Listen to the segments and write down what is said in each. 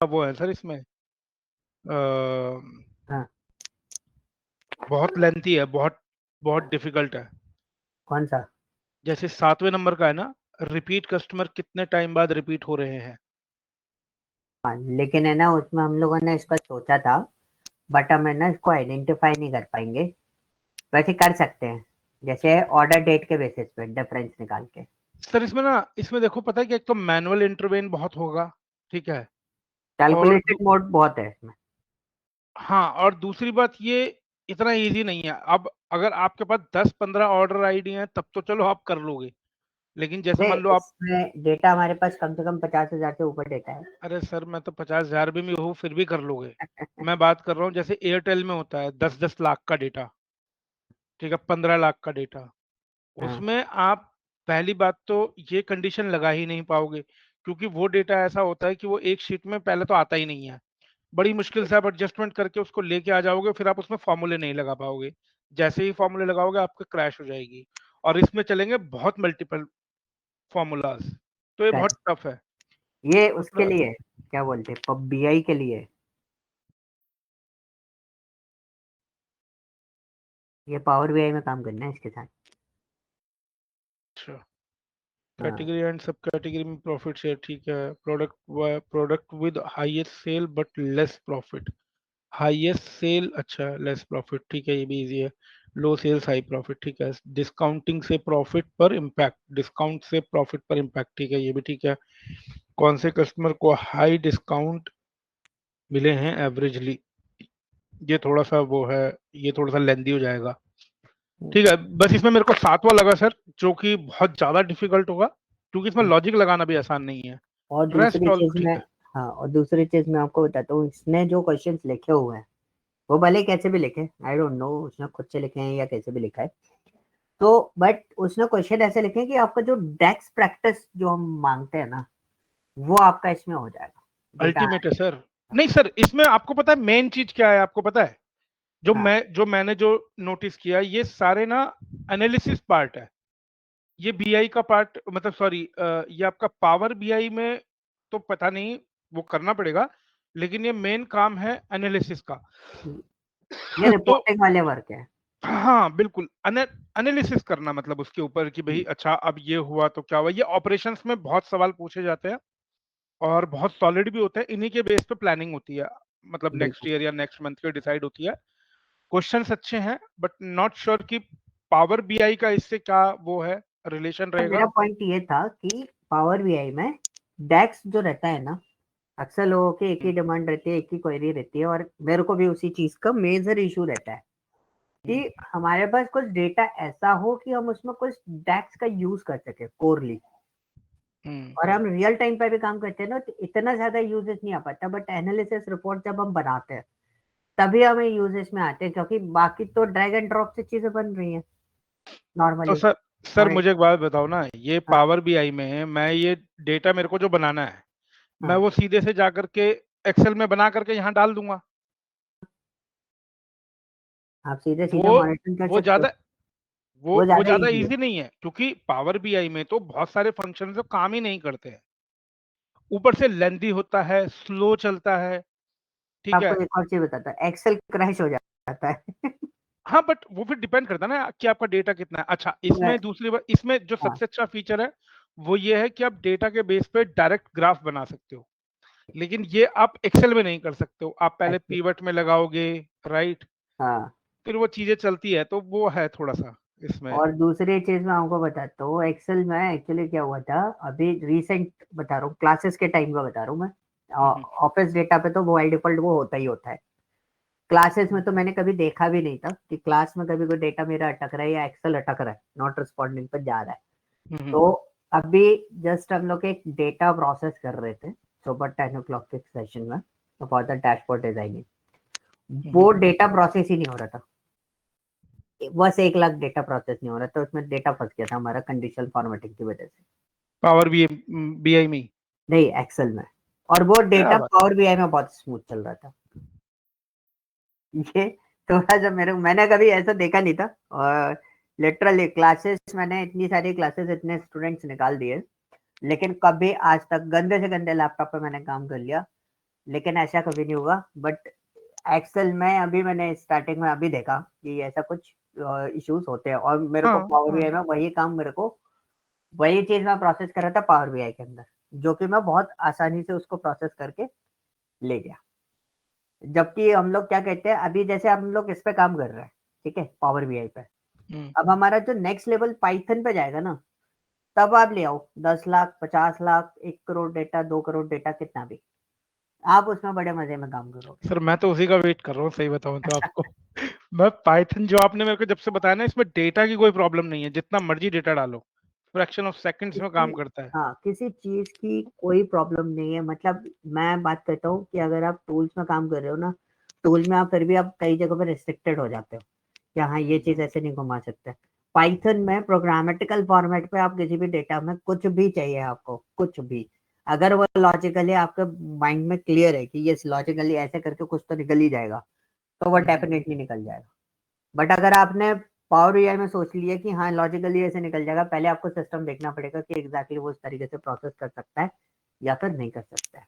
वो है सर इसमें हाँ, बहुत लेंथी है, बहुत बहुत डिफिकल्ट है। कौन सा? जैसे 7वें नंबर का है ना, रिपीट कस्टमर कितने टाइम बाद रिपीट हो रहे हैं। हाँ, लेकिन है ना, उसमें हम लोगों ने इसका सोचा था, बट हम है ना इसको आइडेंटिफाई नहीं कर पाएंगे। वैसे कर सकते हैं, जैसे ऑर्डर डेट के बेसिस पे डिफरेंस निकाल के। सर इसमें ना, इसमें देखो पता है कि एक तो मैनुअल इंटरवेन बहुत होगा, ठीक है। और कैलकुलेटेड मोड बहुत है इसमें। हाँ, और दूसरी बात ये इतना इजी नहीं है। अब अगर आपके पास 10-15 ऑर्डर आईडी हैं तब तो चलो आप कर लोगे, लेकिन जैसे अरे मान लो आप, इसमें डेटा हमारे पास कम से कम 50,000 से ऊपर डेटा है। अरे सर मैं तो 50,000 भी में हूँ फिर भी कर लोगे। मैं बात कर रहा हूँ जैसे एयरटेल में होता है 10-10 लाख का डेटा, ठीक है, 15 लाख का डेटा। हाँ, उसमें आप पहली बात तो ये कंडीशन लगा ही नहीं पाओगे, क्योंकि वो डेटा ऐसा होता है कि वो एक शीट में पहले तो आता ही नहीं है। बड़ी मुश्किल से आप एडजस्टमेंट करके उसको लेके आ जाओगे, फिर आप उसमें फॉर्मूले नहीं लगा पाओगे। जैसे ही फॉर्मूले लगाओगे आपके क्रैश हो जाएगी। और इसमें चलेंगे बहुत मल्टीपल फॉर्मूलाज, तो ये बहुत टफ है। ये उसके दूसरा, लिए क्या बोलते हैं, पब बीआई के लिए। ये पावर बीआई में काम करना है इसके साथ। अच्छा, हाँ, कैटेगरी एंड सब कैटेगरी में प्रॉफिट शेयर, ठीक है। Product with highest sale but less profit, highest sale, अच्छा लेस प्रॉफिट, ठीक है, ये भी इजी है। लो सेल्स हाई प्रॉफिट, ठीक है। डिस्काउंटिंग से प्रॉफिट पर इम्पैक्ट, डिस्काउंट से प्रॉफिट पर इम्पैक्ट, ठीक है, ये भी ठीक है। कौन से कस्टमर को हाई डिस्काउंट मिले हैं एवरेजली, ये थोड़ा सा वो है, ये थोड़ा सा लेंदी हो जाएगा, ठीक है। बस इसमें मेरे को 7वां लगा सर, जो कि बहुत ज्यादा डिफिकल्ट होगा, क्योंकि इसमें लॉजिक लगाना भी आसान नहीं है। और रेस्ट दूसरी ऑल चीज ठीक में, है। हाँ, और दूसरी चीज मैं आपको बताता हूँ, इसने जो क्वेश्चंस लिखे हुए हैं, वो भले कैसे भी लिखे, आई डोंट नो उसने खुद से लिखे हैं या कैसे भी लिखा है, तो बट उसने क्वेश्चन ऐसे लिखे हैं कि आपका जो डेक्स प्रैक्टिस जो हम मांगते हैं ना, वो आपका इसमें हो जाएगा डेटा। अल्टीमेट है सर। नहीं सर, इसमें आपको पता है मेन चीज क्या है, आपको पता है? हाँ, जो मैंने जो नोटिस किया, ये सारे ना एनालिसिस पार्ट है। ये बीआई का पार्ट, मतलब सॉरी, ये आपका पावर बीआई में तो पता नहीं, वो करना पड़ेगा, लेकिन ये मेन काम है एनालिसिस का। ये तो रिपोर्टिंग वाले वर्क है। हाँ बिल्कुल, एनालिसिस करना, मतलब उसके ऊपर कि भाई अच्छा अब ये हुआ तो क्या हुआ। ये ऑपरेशंस में बहुत सवाल पूछे जाते हैं और बहुत सॉलिड भी होते हैं, इन्हीं के बेस पे प्लानिंग होती है, मतलब नेक्स्ट बिल्कुल। ईयर या नेक्स्ट मंथ के डिसाइड होती है। क्वेश्चंस अच्छे हैं, बट नॉट श्योर कि पावर बीआई का इससे क्या वो है, रिलेशन रहेगा। मेरा पॉइंट ये था कि पावर बीआई में डेक्स जो रहता है ना, अक्सर लोगों की एक ही डिमांड रहती है, एक ही क्वेरी रहती है, और मेरे को भी उसी चीज का मेजर इशू रहता है कि हमारे पास कुछ डेटा ऐसा हो कि हम उसमें कुछ डेक्स का यूज कर सके कोरली, हम्म। और हम रियल टाइम पे भी काम करते हैं ना, तो इतना ज्यादा यूजेस नहीं आ पाता, बट एनालिसिस रिपोर्ट जब हम बनाते हैं तभी हमें यूजेस में आते हैं, क्योंकि बाकी तो ड्रैग एंड ड्रॉप से चीजें बन रही हैं तो नॉर्मली। सर और मुझे एक बात बताओ ना, ये हाँ, पावर बीआई में मैं ये डेटा मेरे को जो बनाना है, मैं हाँ, वो सीधे से जा करके एक्सेल में बना करके यहाँ डाल दूंगा। आप सीधे सीधे वो मॉनिटरिंग कर वो सकते ज्यादा हो। वो वो वो ज्यादा ज्यादा इजी है। इजी नहीं है, क्योंकि पावर बीआई में तो बहुत सारे फंक्शन जो काम ही नहीं करते हैं, ऊपर से लेंदी होता है, स्लो चलता है, ठीक आपको है। एक और चीज बताता है, एक्सेल क्रैश हो जाता है। हाँ बट वो फिर डिपेंड करता है ना कि आपका डेटा कितना है। अच्छा, मैं, इसमें दूसरी बात, इसमें जो हाँ, सबसे अच्छा फीचर है वो ये है कि आप डेटा के बेस पे डायरेक्ट ग्राफ बना सकते हो, लेकिन ये आप एक्सेल में नहीं कर सकते हो। आप पहले एक्सेल, पीवट में लगाओगे, राइट, हाँ। फिर वो चीजें चलती है, तो वो है थोड़ा सा इसमें। और दूसरी चीज मैं आपको बताता हूँ, एक्सेल में एक्चुअली क्या हुआ था, अभी रिसेंट बता रहा हूँ, क्लासेस के टाइम का बता रहा हूँ मैं। हम्म, ऑफिस डेटा पे तो वो बाय डिफॉल्ट वो होता ही होता है। क्लासेस में तो मैंने कभी देखा भी नहीं था कि क्लास में कभी कोई डेटा मेरा अटक रहा है या एक्सेल अटक रहा है, नॉट रिस्पॉन्डिंग पर जा रहा है। हम्म, तो अभी जस्ट हम लोग एक डेटा प्रोसेस कर रहे थे सुबह 10 o'clock के सेशन में, फॉर द डैशबोर्ड डिजाइनिंग। हम्म। वो डेटा प्रोसेस ही नहीं हो रहा था, बस 1 लाख डेटा प्रोसेस नहीं हो रहा था, उसमें डेटा फंस गया था हमारा कंडीशनल फॉर्मेटिंग की वजह से। पावर बीआई में ही? नहीं, एक्सेल में। और वो क्या डेटा बात पावर बीआई में बहुत स्मूथ चल रहा था। ये थोड़ा सा मैंने कभी ऐसा देखा नहीं था। और लिटरली क्लासेस, मैंने इतनी सारी क्लासेस, इतने स्टूडेंट्स निकाल दिए, लेकिन कभी आज तक गंदे से गंदे लैपटॉप पे मैंने काम कर लिया, लेकिन ऐसा कभी नहीं हुआ। बट एक्सेल में अभी मैंने स्टार्टिंग में अभी देखा कि ऐसा कुछ इश्यूज होते हैं, और मेरे को पावर बीआई में वही काम, मेरे को वही चीज मैं प्रोसेस कर रहा था पावर बीआई के अंदर, जो कि मैं बहुत आसानी से उसको प्रोसेस करके ले गया। जबकि हम लोग क्या कहते हैं, अभी जैसे हम लोग इस पे काम कर रहे हैं, ठीक है, पावर बीआई पे, अब हमारा जो नेक्स्ट लेवल पाइथन पे जाएगा ना, तब आप ले आओ 10 लाख 50 लाख 1 करोड़ डेटा 2 करोड़ डेटा, कितना भी, आप उसमें बड़े मजे में काम करोगे। सर मैं तो उसी का वेट कर रहा हूँ, सही बताऊं तो आपको। मैं पाइथन जो आपने मेरे को जब से बताया ना, इसमें डेटा की कोई प्रॉब्लम नहीं है, जितना मर्जी डेटा डालो, फ्रैक्शन ऑफ सेकंड्स में काम करता है। हाँ, किसी चीज की कोई प्रॉब्लम नहीं है। मतलब मैं बात करता हूँ कि अगर आप टूल्स में काम कर रहे हो ना, टूल में आप फिर भी आप कई जगह पर रिस्ट्रिक्टेड हो जाते हो कि हाँ ये चीज ऐसे नहीं घुमा सकते। पाइथन में प्रोग्रामेटिकल फॉर्मेट पे आप किसी भी डेटा में कुछ भी चाहिए आपको, कुछ भी, अगर वो लॉजिकली आपके माइंड में क्लियर है कि ये लॉजिकली ऐसे करके कुछ तो निकल ही जाएगा, तो वो डेफिनेटली निकल जाएगा। बट अगर आपने पावर बीआई में सोच लिया कि हाँ लॉजिकली ऐसे निकल जाएगा, पहले आपको सिस्टम देखना पड़ेगा कि एग्जैक्टली वो उस तरीके से प्रोसेस कर सकता है या फिर नहीं कर सकता है।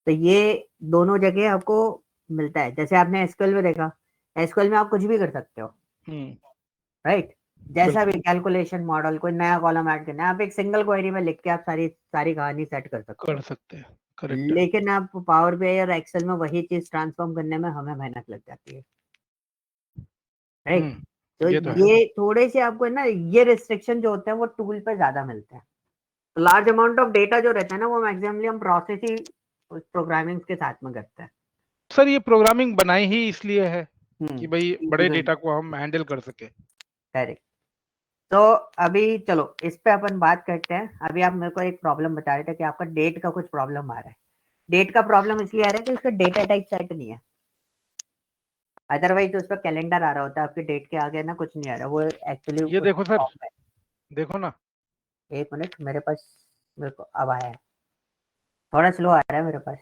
तो ये दोनों जगह आपको मिलता है। जैसे आपने एसक्यूएल में देखा, एसक्यूएल में आप कुछ भी कर सकते हो, राइट, जैसा भी कैलकुलेशन मॉडल, कोई नया कॉलम ऐड करना है, आप एक सिंगल क्वेरी में लिख के आप सारी सारी कहानी सेट कर सकते हो। करेक्ट है। लेकिन आप पावर बीआई और एक्सेल में वही चीज ट्रांसफॉर्म करने में हमें मेहनत लग जाती है, राइट। तो ये थोड़े से आपको ना ये रिस्ट्रिक्शन जो होते हैं वो टूल पे ज्यादा मिलते हैं। लार्ज अमाउंट ऑफ डेटा जो रहता है ना, वो मैक्सिममली हम प्रोसेस ही प्रोग्रामिंग के साथ में करते हैं। सर ये प्रोग्रामिंग बनाई ही इसलिए है कि भाई बड़े तो डेटा को हम हैंडल कर सके। करेक्ट। तो अभी चलो इस पे अपन बात करते हैं। अभी आप मेरे को एक प्रॉब्लम बता रहे थे कि आपका डेट का कुछ प्रॉब्लम आ रहा है। डेट का प्रॉब्लम इसलिए आ रहा है कि उसका डेटा टाइप सेट नहीं है, अदरवाइज उस पर कैलेंडर आ रहा होता है, आपके डेट के आगे ना कुछ नहीं आ रहा, वो एक्चुअली ये देखो सर, देखो ना, एक मिनट, मेरे पास, मेरे को अब आया है, थोड़ा स्लो आ रहा है मेरे पास,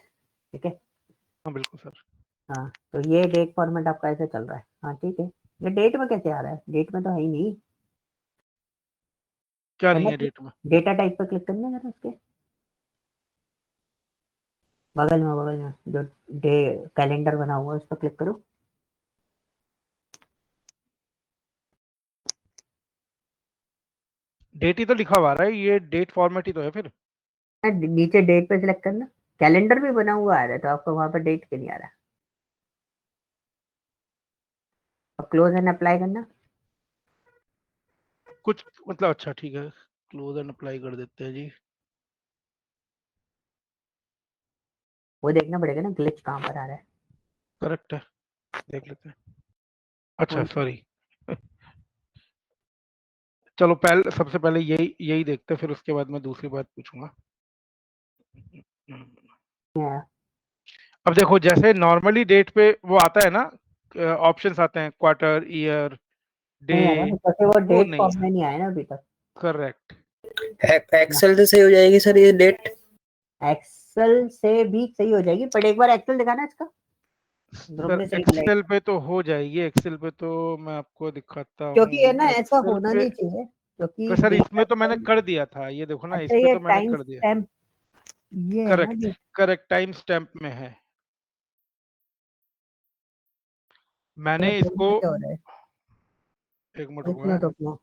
ठीक है। हाँ बिल्कुल सर। हाँ, तो ये डेट फॉर्मेट आपका ऐसे चल रहा है, हाँ ठीक है। ये डेट में कैसे आ रहा है, डेट में तो है ही नहीं। क्या नहीं है डेट में? डेटा टाइप पर क्लिक करना है जरा, उसके बगल में जो डे कैलेंडर बना हुआ है उस पर क्लिक करो। डेट ही तो लिखा हुआ है, ये डेट फॉर्मेट ही तो है फिर। नीचे डेट पे सिलेक्ट करना, कैलेंडर भी बना हुआ आ रहा है, तो आपको वहां पर डेट क्यों नहीं आ रहा? और क्लोज एंड अप्लाई करना। कुछ मतलब, अच्छा ठीक है, क्लोज एंड अप्लाई कर देते हैं जी। वो देखना पड़ेगा ना ग्लिच कहाँ पर आ रहा है। करेक्ट है, देख लेते हैं। अच्छा सॉरी। चलो पहले, सबसे पहले यही यही देखते हैं, फिर उसके बाद मैं दूसरी बात पूछूंगा। अब देखो, जैसे नॉर्मली डेट पे वो आता है ना, ऑप्शंस आते हैं, क्वार्टर, ईयर, डे, नहीं आ रहा, तो वो वो डेट नहीं फॉर्म है। में नहीं आया ना अभी तक। करेक्ट। एक्सेल से सही हो जाएगी सर ये डेट? एक्सेल से भी सही हो जाएगी, पर एक बार एक्सेल दिखाना इसका, ग्रुप सर में सही मिलेगा। एक्सेल पे तो हो जाएगी, एक्सेल पे तो मैं आपको दिखाता क्योंकि है हूँ ना, ऐसा एक्सेल होना पे। नहीं चाहिए, क्योंकि सर डेटा इसमें तो मैंने कर दिया था, ये देखो ना, अच्छा इस पे ये तो मैंने टाइम कर दिया। स्टैम्प, ये है ना करेक्ट, जो करेक्ट, टाइम स्टैम्प में है। मैंने फोन इसको, में क्या हो रहा है, एक मिनट एक रुको है। मिनट रुकना,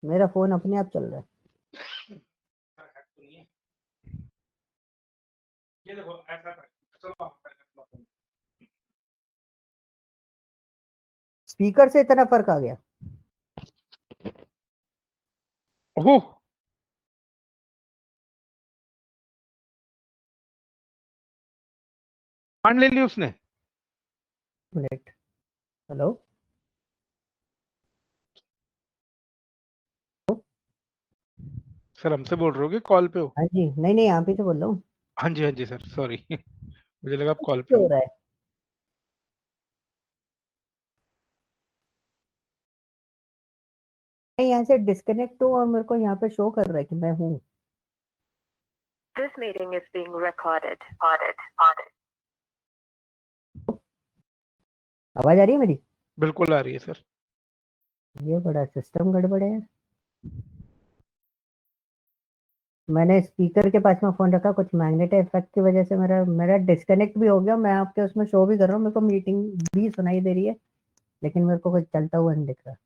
मेरा फोन अपने आप चल रहा है। ये देखो ऐसा कर, चलो स्पीकर से इतना फर्क आ गया। ओह, मान ले ली उसने। मिनट, हेलो, सर हमसे बोल रहे हो कि कॉल पे हो? हाँ जी, नहीं नहीं यहाँ पे तो बोल रहा हूँ। हाँ जी, हाँ जी सर, सॉरी। मुझे लगा आप कॉल पे क्या हो हो। रहा है, मैं यहाँ से डिस्कनेक्ट हूँ और मेरे को यहाँ पे शो कर रहा है कि मैं हूँ। This meeting is being recorded. आवाज आ रही है मेरी? बिल्कुल आ रही है सर। ये बड़ा सिस्टम गड़बड़ है यार। मैंने स्पीकर के पास में फोन रखा, कुछ मैग्नेट इफेक्ट की वजह से मेरा मेरा डिस्कनेक्ट भी हो गया। मैं आपके उसमें शो भी कर रहा हूँ, मेरे को मीटिंग भी सुनाई दे रही है, लेकिन मेरे को कुछ चलता हुआ नहीं दिख रहा।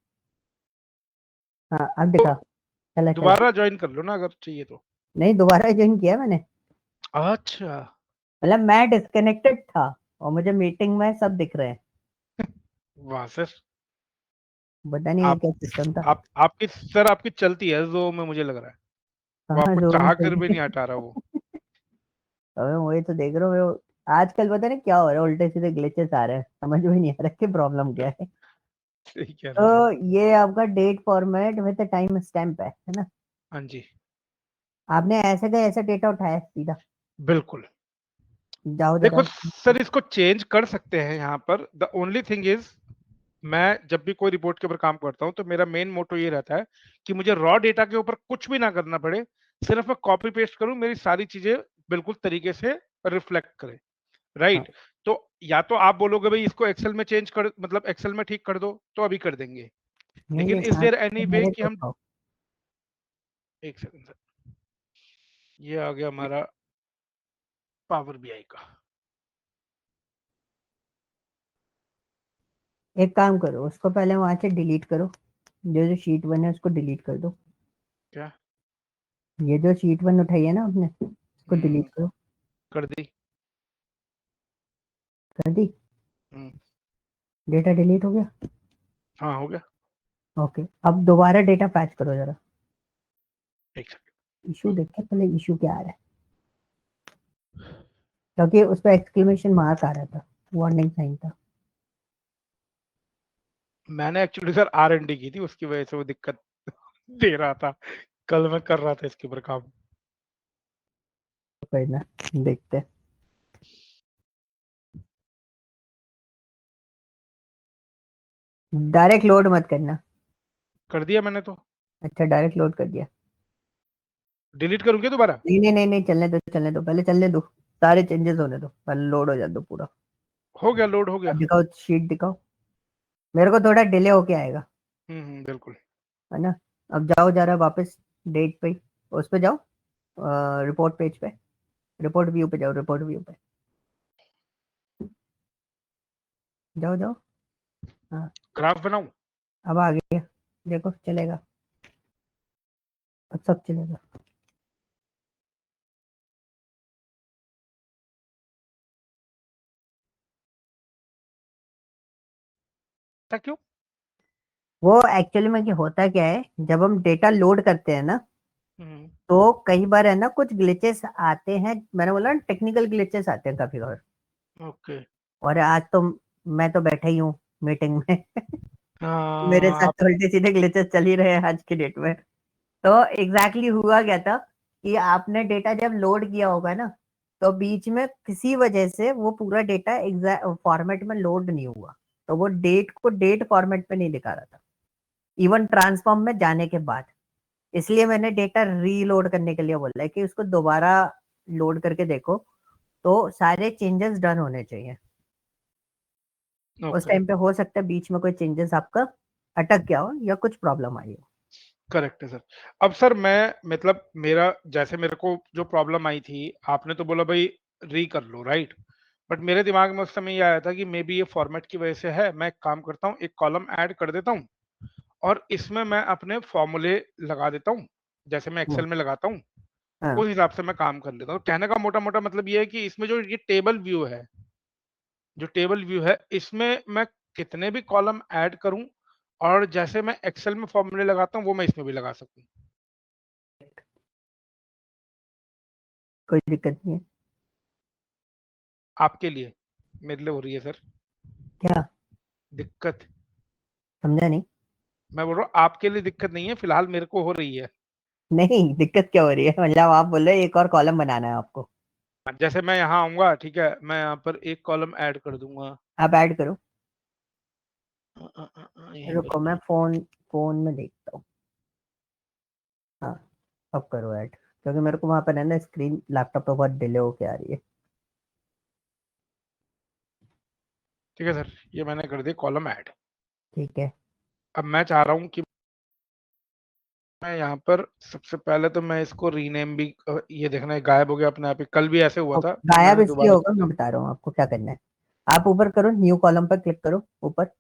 हाँ अब दिखा, चला चला। दोबारा ज्वाइन कर लो ना अगर चाहिए तो। नहीं, दोबारा ज्वाइन किया मैंने, अच्छा, मतलब मैं डिस्कनेक्टेड था और मुझे मीटिंग में सब दिख रहे हैं। वाह सर। पता नहीं ये आप क्या सिस्टम था। आपकी सर आपकी चलती है जो में मुझे लग रहा है, वो कहाँ आपको जो चाह कर भी चलती नहीं हटा रहा वो। अबे वही तो देख रहा हूँ मैं। आजकल पता नहीं क्या हो रहा है, उल्टे सीधे ग्लिचेस आ रहे हैं, समझ में नहीं आ रहा कि प्रॉब्लम क्या है। सही कह रहे तो हो सर। ये आपका date format with time stamp है ना? हाँ जी, आपने ऐसे का ऐसा डेटा उठाया सीधा? बिल्कुल। जाओ देखो जरा। सर, इसको चेंज कर सकते हैं यहाँ पर। द ओनली थिंग इज, मैं जब भी कोई रिपोर्ट के ऊपर काम करता हूँ तो मेरा मेन मोटो ये रहता है कि मुझे रॉ डेटा के ऊपर कुछ भी ना करना पड़े, सिर्फ मैं कॉपी पेस्ट करूँ, मेरी सारी चीजें बिल्कुल तरीके से रिफ्लेक्ट करे। हाँ, राइट। तो या तो आप बोलोगे भाई इसको एक्सेल में चेंज कर, मतलब एक्सेल में ठीक कर दो, तो अभी कर देंगे। नहीं लेकिन ये इज काम देयर तो एनी वे मेरे कि को हम, उठाओ। एक सेकंड सर, ये आ गया हमारा पावर बीआई का। एक काम करो, उसको पहले वहां से डिलीट करो, जो जो शीट वन है उसको डिलीट कर दो। क्या? ये जो शीट वन उठाई है ना आपने, उसको डिलीट करो। कर दी। कर दी? हम्म, डेटा डिलीट हो गया? हाँ हो गया। ओके, अब दोबारा डेटा फैच करो जरा। एक सेकंड। इशू देखते हैं पहले, इशू क्या आ रहा है, क्योंकि उस पर एक्सक्लेमेशन मार्क आ रहा था, वार्निंग साइन था। मैंने actually sir R N D की थी, उसकी वजह से वो दिक्कत दे रहा था। कल मैं कर रहा था इसके ऊपर काम। कोई ना, देखते हैं। डायरेक्ट लोड मत करना। कर दिया मैंने तो। अच्छा, डायरेक्ट लोड कर दिया? डिलीट करूँ क्या दोबारा? नहीं नहीं नहीं नहीं, चलने दो चलने दो, पहले चलने दो, सारे चेंजेस होने दो, पहले लोड हो जाए दो पूरा। हो गया, लोड हो गया। अब दिखाओ, शीट दिखाओ, मेरे को थोड़ा डिले होके आएगा, बिल्कुल। है ना? अब जाओ जरा वापस डेट पे, उस पे जाओ, रिपोर्ट पेज पे, रिपोर्ट व्यू पे जाओ, रिपोर्ट व्यू पे जाओ जाओ। हाँ, ग्राफ बनाऊं? अब आ गया, देखो चलेगा, अब सब चलेगा। ऐसा क्यों? वो एक्चुअली में क्या होता क्या है, जब हम डेटा लोड करते हैं ना, हम्म, तो कई बार है ना कुछ ग्लिचेस आते हैं, मैंने बोला ना टेक्निकल ग्लिचेस आते हैं काफी बार। ओके। और आज तो मैं तो बैठा ही हूँ मीटिंग में मेरे हाँ साथ आप, तो उल्टे सीधे ग्लिचेस चल ही रहे हैं आज की डेट में। तो एग्जैक्टली हुआ क्या था कि आपने डेटा जब लोड किया होगा ना, तो बीच में किसी वजह से वो पूरा डेटा एग्जैक्ट फॉर्मेट में लोड नहीं हुआ, तो वो डेट को डेट फॉर्मेट पे नहीं दिखा रहा था, इवन ट्रांसफॉर्म में जाने के बाद। इसलिए मैंने डेटा रीलोड करने के लिए बोला है कि उसको दोबारा लोड करके देखो, तो सारे चेंजेस डन होने चाहिए। उस ओके, टाइम पे हो सकता है बीच में कोई चेंजेस आपका अटक गया हो या कुछ प्रॉब्लम आई हो। करेक्ट है सर। अब सर मैं, मतलब मेरा जैसे मेरे को जो प्रॉब्लम आई थी, आपने तो बोला भाई री कर लो, राइट। बट मेरे दिमाग में उस समय ये आया था कि मे बी ये फॉर्मेट की वजह से है। मैं एक काम करता हूँ, एक कॉलम ऐड कर देता हूँ और इसमें मैं अपने फॉर्मूले लगा देता हूँ, जैसे मैं हम्म, एक्सेल में लगाता हूँ। हाँ। उस हिसाब से मैं काम कर लेता हूँ। कहने का मोटा मोटा मतलब ये है कि इसमें जो ये टेबल व्यू है, जो टेबल व्यू है इसमें मैं कितने भी कॉलम ऐड करूं, और जैसे मैं एक्सेल में फॉर्मूले लगाता हूं वो मैं इसमें भी लगा सकूं। कोई दिक्कत नहीं है। आपके लिए, मेरे लिए हो रही है सर क्या? दिक्कत। समझा नहीं। मैं बोल रहा हूँ आपके लिए दिक्कत नहीं है, फिलहाल मेरे को हो रही है। नहीं, दिक्कत क्या हो रही है, मतलब आप बोल रहे हैं एक और कॉलम बनाना है आपको? जैसे मैं यहाँ आऊंगा, ठीक है, मैं यहाँ पर एक कॉलम ऐड कर दूंगा। आप ऐड करो। यहीं पर। रुको मैं फोन फोन में देखता हूँ। हाँ, अब करो ऐड, क्योंकि मेरे को वहां पर है ना स्क्रीन लैपटॉप पे बहुत डिले होके आ रही है। ठीक है सर, ये मैंने कर दी कॉलम ऐड। ठीक है। अब मैं चाह रहा हूँ कि मैं यहाँ पर सबसे पहले तो मैं इसको रीनेम भी ये देखना है गायब हो गया अपने आप ही, कल भी ऐसे हुआ अब था गायब मैंने इसलिए दोबारा होगा, मैं बता रहा हूँ आपको क्या करना है। आप ऊपर करो, न्यू कॉलम पर क्लिक करो ऊपर।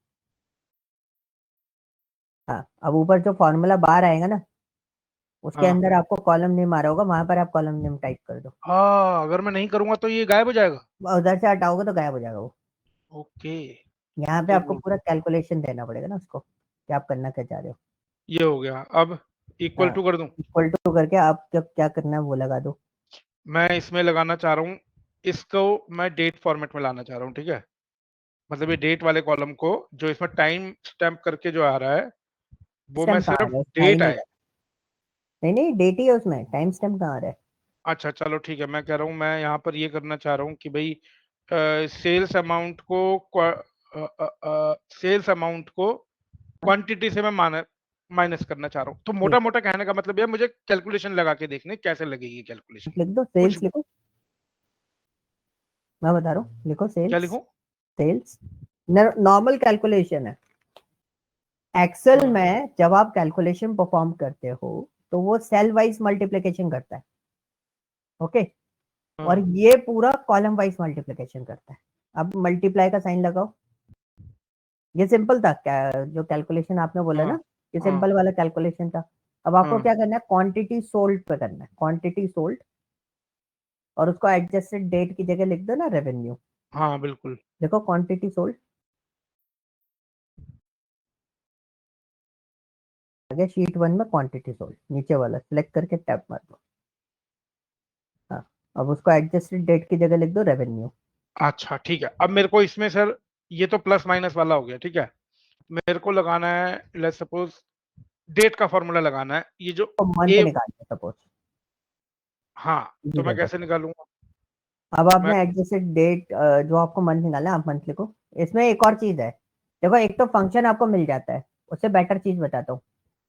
हाँ, अब ऊपर जो फॉर्मूला बार आएगा ना, उसके हाँ अंदर आपको कॉलम नेम आ रहा होगा, वहां पर आप कॉलम नेम टाइप कर दो। हाँ, अगर मैं नहीं करूंगा तो ये गायब हो जाएगा। उधर से हटाओगे तो गायब हो जाएगा वो। ओके, यहाँ पे तो आपको पूरा कैलकुलेशन देना पड़ेगा ना उसको, कि आप करना क्या चाह रहे हो। ये हो गया। अब इक्वल हाँ, टू कर दूं? इक्वल टू करके आप जब क्या करना है वो लगा दो। मैं इसमें लगाना चाह रहा हूँ, इसको मैं डेट फॉर्मेट में लाना चाह रहा हूँ, ठीक है। मतलब ये डेट वाले कॉलम को जो इसमें टाइम स्टैम्प करके जो आ रहा है वो मैं स्टैम्प कहाँ आ सिर्फ रहा है, उसमें आ ही डेट नहीं आए। रहा। नहीं नहीं, डेट ही है उसमें, टाइम स्टैम्प कहाँ आ रहा है। अच्छा चलो ठीक है, मैं कह रहा हूँ मैं यहाँ पर ये करना चाह रहा हूँ कि भाई सेल्स अमाउंट को सेल्स अमाउंट को हाँ, क्वांटिटी से मैं माइनस करना चाह रहा हूँ। तो ठीक मोटा मोटा कहने का मतलब ये है, मुझे कैलकुलेशन लगा के देखने कैसे लगेगी कैलकुलेशन। है, लिख दो कुछ सेल्स लिखो। मैं बता रहा हूँ, लिखो क्या सेल्स। लिखूं? सेल्स नॉर्मल कैलकुलेशन है। एक्सेल हाँ में जब आप कैलकुलेशन परफॉर्म करते हो तो वो सेल वाइज मल्टीप्लिकेशन करता है, ओके। और हाँ ये पूरा कॉलम वाइज मल्टीप्लिकेशन करता है। अब मल्टीप्लाई का साइन लगाओ। ये सिंपल था क्या, जो कैलकुलेशन आपने बोला हाँ ना, ये हाँ सिंपल वाला कैलकुलेशन था। अब आपको हाँ क्या करना है, क्वांटिटी सोल्ड पे करना है, क्वांटिटी सोल्ड। और उसको एडजस्टेड डेट की जगह लिख दो ना रेवेन्यू। हाँ बिल्कुल। देखो क्वांटिटी सोल्ड आगे शीट 1 में क्वांटिटी सोल्ड, नीचे वाला सिलेक्ट करके टैब मार दो। हाँ, अब उसको एडजस्टेड डेट की जगह लिख दो रेवेन्यू। अच्छा ठीक है, अब मेरे को इसमें सर ये तो प्लस माइनस वाला हो गया, ठीक है। मेरे को लगाना है, लेट्स सपोज डेट का फॉर्मूला लगाना है, ये जो तो मंथ ए। निकाल दो सपोज, हाँ, तो मैं कर कैसे सकते हो। निकालूंगा? अब मैं आपने एडजस्टेड डेट, जो आपको मंथ निकालना है आप मंथ लिखो। इसमें एक और चीज है, देखो एक तो फंक्शन आपको मिल जाता है, उससे बेटर चीज बताता हूँ।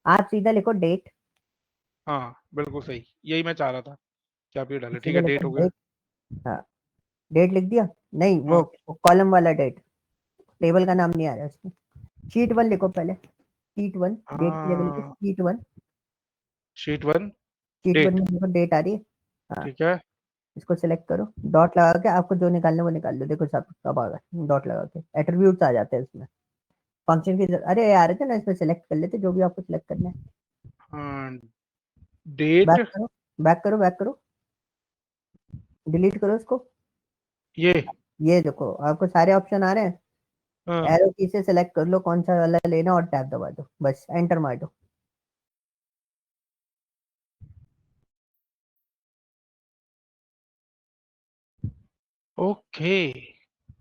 आप सीधा लिखो डेट, हाँ बिल्कुल सही, यही मैं चाह रहा था कि आप ये डाले। ठीक सीधा है, लिखो डेट हो गया। डेट। हाँ, डेट लिख दिया। नहीं, वो हाँ कॉलम वाला डेट, टेबल का नाम नहीं आ रहा है उसमें। शीट 1 लिखो पहले, शीट 1 डेट की जगह लिखो हाँ, sheet 1। Sheet one sheet 1 date, में देखो डेट आ रही है। हाँ, ठीक है। इसको सिलेक्ट करो, डॉट लगा के आपको जो निकालना है वो निकाल लो। देखो सब सब आ गए, डॉट लगा के एट्रीब्यूट्स आ जाते हैं इसमें। फंक्शन की अरे आ रहे थे ना, इसमें सिलेक्ट कर लेते जो भी आपको सिलेक्ट करना है। हाँ, डेट, बैक करो, बैक करो, बैक करो, डिलीट करो इसको। ये। ये देखो आपको सारे ऑप्शन आ रहे हैं, हाँ एरो की से सिलेक्ट कर लो कौन सा वाला लेना और टैब दबा दो, बस एंटर मार दो। ओके।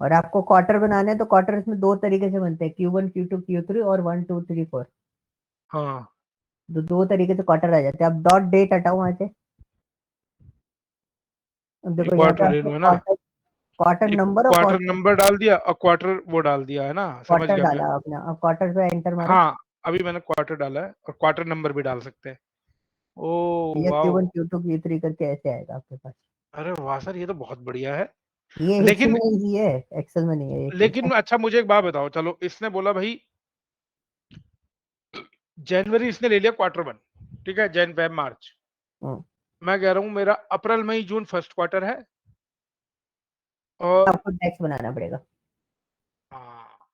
और आपको क्वार्टर बनाने हैं तो क्वार्टर इसमें दो तरीके से बनते हैं, Q1 Q2 Q3 और 1 2 3 4। हाँ, दो तरीके से क्वार्टर आ जाते हैं। अब डॉट डेट हटाओ वहां से। अब ये देखो यहाँ पे क्वार्टर ले आपने लूँ है ना? क्वार्टर, क्वार्टर ये नंबर और क्वार्टर क्वार्टर, नंबर डाल दिया और क्वार्टर वो डाल दिया है ना, समझ क्वार्टर गया मैं। डाला आपने। अब क्वार्टर पे एंटर मारो। हाँ, अभी मैंने क्वार्टर डाला है और क्वार्टर नंबर भी डाल सकते हैं। ओ ये वाओ, Q1 Q2 Q3 करके ऐसे आएगा आपके पास। अरे वाह सर, ये तो बहुत बढ़िया है। ये हिक्स लेकिन में इजी है, एक्सेल में नहीं है ये चीज। लेकिन अच्छा मुझे एक बात बताओ, चलो इसने बोला भाई जनवरी इसने ले लिया क्वार्टर वन, ठीक है, जन फेब मार्च। हम्म, मैं कह रहा हूँ मेरा अप्रैल मई जून फर्स्ट क्वार्टर है। और आपको टैक्स बनाना पड़ेगा। हाँ,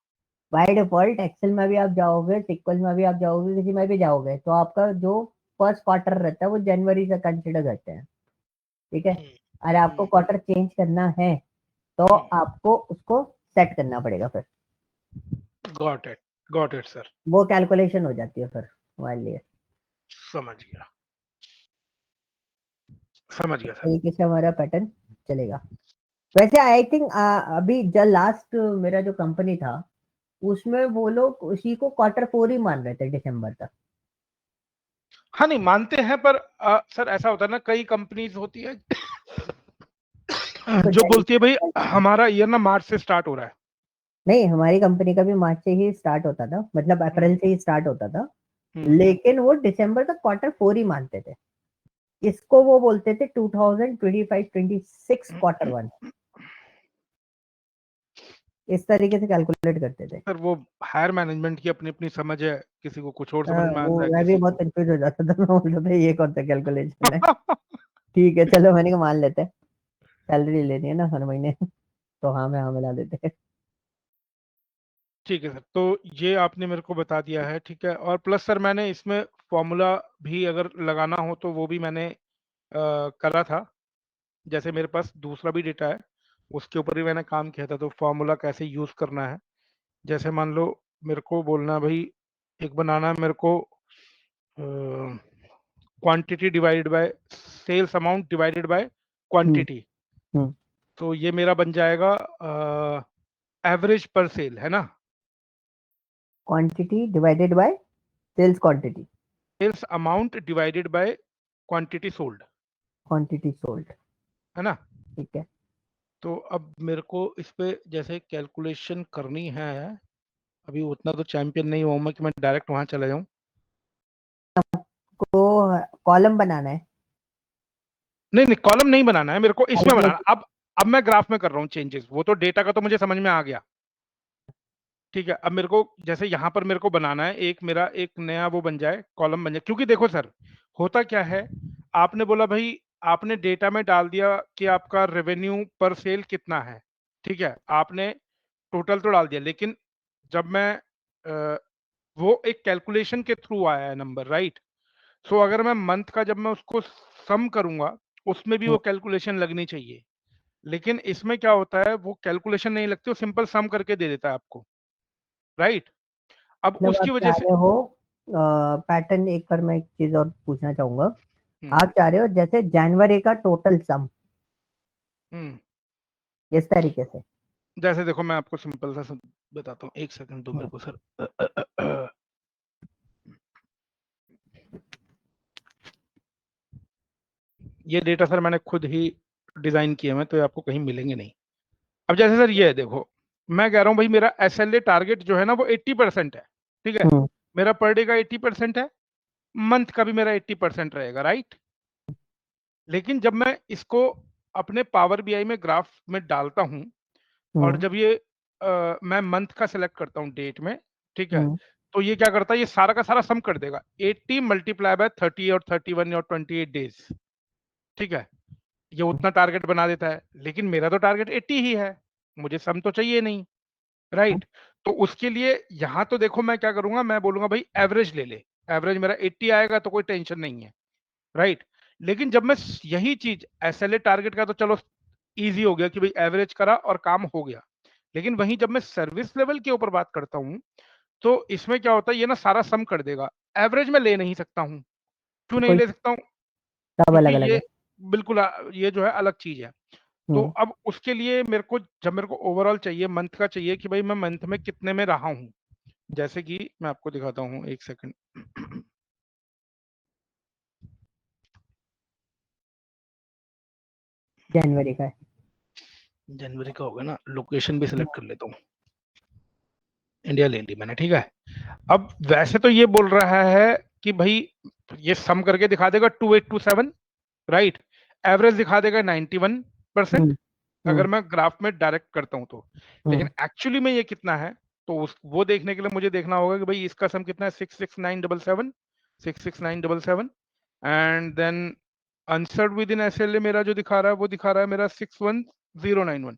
बाय डिफॉल्ट एक्सेल में भी आप जाओगे, सिक्वल में भी आप जाओगे, किसी में भी जाओगे तो आपका जो फर्स्ट क्वार्टर रहता है वो जनवरी से कंसिडर करते हैं, ठीक है। हम्म, अगर आपको क्वार्टर चेंज करना है तो आपको उसको सेट करना पड़ेगा फिर। गॉट इट सर, वो कैलकुलेशन हो जाती है फिर हमारे लिए। समझ गया, समझ गया सर। तरीके से हमारा पैटर्न चलेगा। वैसे आई थिंक अभी जब लास्ट मेरा जो कंपनी था उसमें वो लोग उसी को क्वार्टर 4 ही मान रहे थे, दिसंबर तक। हाँ नहीं मानते हैं, पर सर ऐसा होता है ना, कई कंपनीज होती है तो जो बोलती है भाई हमारा ईयर ना मार्च से स्टार्ट हो रहा है। नहीं, हमारी कंपनी का भी मार्च से ही स्टार्ट होता था, मतलब हम्म, अप्रैल से ही स्टार्ट होता था। हम्म, लेकिन वो दिसंबर तक क्वार्टर 4 ही मानते थे। इसको वो बोलते थे 2025-26 क्वार्टर 1। इस तरीके से कैलकुलेट करते थे। सर वो हायर मैनेजमेंट की अपनी अपनी समझ है, किसी को कुछ और समझ में वो आता है, मैं भी किसी बहुत को कंफ्यूज हो जाता था, मैं बोलता था ये कौन सा कैलकुलेशन है। ठीक है चलो, मैंने कहा मान लेते हैं, सैलरी लेनी है ना हर महीने। तो हाँ में हाँ मिला देते हैं। ठीक है सर, तो ये आपने मेरे को बता दिया है, ठीक है। और प्लस सर मैंने इसमें फॉर्मूला भी अगर लगाना हो तो वो भी मैंने करा था। जैसे मेरे पास दूसरा भी डेटा है, उसके ऊपर भी मैंने काम किया था, तो फॉर्मूला कैसे यूज करना है। जैसे मान लो मेरे को बोलना भाई, एक बनाना है मेरे को, quantity divided by sales amount divided by hmm quantity. हम्म तो ये मेरा बन जाएगा एवरेज पर सेल, है ना। Quantity divided by sales quantity, sales amount divided by quantity sold, quantity sold. है ना। ठीक है। तो अब मेरे को इस पे जैसे कैलकुलेशन करनी है, अभी उतना तो चैंपियन नहीं हुआ मैं कि मैं डायरेक्ट वहां चला जाऊं। को कॉलम बनाना है। नहीं नहीं, कॉलम नहीं बनाना है मेरे को, इसमें बनाना। Alphabet- अब मैं ग्राफ में कर रहा हूँ चेंजेस, वो तो डेटा का तो मुझे समझ में आ गया। ठीक है, अब मेरे को जैसे यहाँ पर मेरे को बनाना है, एक मेरा एक नया वो बन जाए, कॉलम बन जाए। क्योंकि देखो सर, होता क्या है, आपने बोला भाई, आपने डेटा में डाल दिया कि आपका रेवेन्यू पर सेल कितना है, ठीक है, आपने टोटल तो डाल दिया, लेकिन जब मैं वो एक कैलकुलेशन के थ्रू आया है नंबर, राइट। सो अगर मैं मंथ का जब मैं उसको सम करूंगा, उसमें भी हम्म, वो कैलकुलेशन लगनी चाहिए। लेकिन इसमें क्या होता है, वो कैलकुलेशन नहीं लगती, वो सिंपल सम करके दे देता है आपको, राइट। अब मतलब आप उसकी वजह चाह से रहे हो पैटर्न, एक बार मैं एक चीज और पूछना चाहूंगा। हम्म आप चाह रहे हो जैसे जनवरी का टोटल सम, हम्म इस तरीके से। जैसे देखो मैं आपको सिंपल सा बताता हूँ, एक सेकंड दो मेरे हम्म, को सर। ये डेटा सर मैंने खुद ही डिजाइन किए हैं, तो ये आपको कहीं मिलेंगे नहीं। अब जैसे सर ये है, देखो मैं कह रहा हूँ भाई, मेरा SLA टारगेट जो है ना वो 80% है, ठीक है। हम्म, मेरा पर डे का 80% है, मंथ का भी मेरा 80% रहेगा, राइट। लेकिन जब मैं इसको अपने पावर BI में ग्राफ में डालता हूँ, और हम्म, जब ये मैं मंथ का सिलेक्ट करता हूँ डेट में, ठीक है, हम्म, तो ये क्या करता है, ये सारा का सारा सम कर देगा, 80 मल्टीप्लाई बाय 30 और 31 और 28 डेज, ठीक है। ये उतना टारगेट बना देता है, लेकिन मेरा तो टारगेट 80 ही है, मुझे सम तो चाहिए नहीं, राइट। तो उसके लिए यहां तो देखो मैं क्या करूंगा, मैं बोलूंगा भाई एवरेज ले ले, एवरेज मेरा 80 आएगा तो कोई टेंशन नहीं है, राइट। लेकिन जब मैं यही चीज SLA टारगेट का, तो चलो इजी हो गया कि भाई एवरेज करा और काम हो गया। लेकिन वहीं जब मैं सर्विस लेवल के ऊपर बात करता हूं, तो इसमें क्या होता है, ये ना सारा सम कर देगा, एवरेज में ले नहीं सकता हूं। क्यों नहीं कोई ले सकता हूं, सब क्योंकि अलग अलग ये है। बिल्कुल ये जो है अलग चीज है। तो हम्म, अब उसके लिए मेरे को, जब मेरे को ओवरऑल चाहिए, मंथ का चाहिए कि भाई मैं मंथ में कितने में रहा हूं। जैसे कि मैं आपको दिखाता हूं, एक सेकंड। जनवरी का है। जनवरी का होगा ना, लोकेशन भी सिलेक्ट कर लेता हूँ, इंडिया ले ली मैंने, ठीक है। अब वैसे तो ये बोल रहा है कि भाई ये सम करके दिखा देगा 2827, राइट। एवरेज दिखा देगा 91%, हम्म अगर हम्म मैं ग्राफ में डायरेक्ट करता हूं तो। लेकिन हम्म एक्चुअली में ये कितना है, तो वो देखने के लिए मुझे देखना होगा कि भाई इसका सम कितना है, 66977, 66977। And then answered within SLA मेरा जो दिखा रहा है, वो दिखा रहा है मेरा 61091,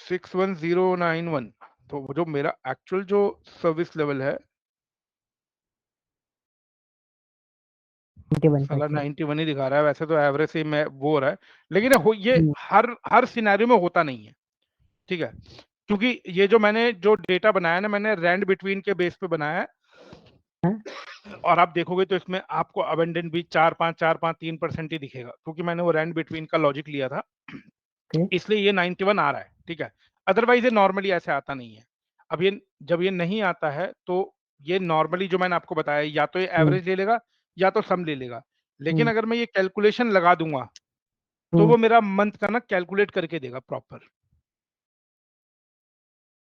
61091। तो जो मेरा एक्चुअल जो सर्विस लेवल है, 91 का साला अच्छा। 91 ही दिखा रहा है। वैसे तो एवरेज से मैं वो हो रहा है, लेकिन ये हम्म, हर सिनेरियो में होता नहीं है, ठीक है। क्योंकि ये जो मैंने जो डेटा बनाया ना, मैंने रैंड बिटवीन के बेस पे बनाया है। हाँ, और आप देखोगे तो इसमें आपको अबेंडेंट भी 4-5 ही दिखेगा, क्योंकि मैंने वो रैंड बिटवीन का लॉजिक लिया था, ओके। इसलिए ये 91 आ रहा है, ठीक है। अदरवाइज ये नॉर्मली ऐसे आता नहीं है। अब ये जब ये नहीं आता है, तो ये नॉर्मली जो मैंने आपको बताया, या तो ये हम्म एवरेज ले लेगा या तो सम ले लेगा। लेकिन हम्म अगर मैं ये कैलकुलेशन लगा दूंगा, तो हम्म वो मेरा मंथ का ना कैलकुलेट करके देगा प्रॉपर।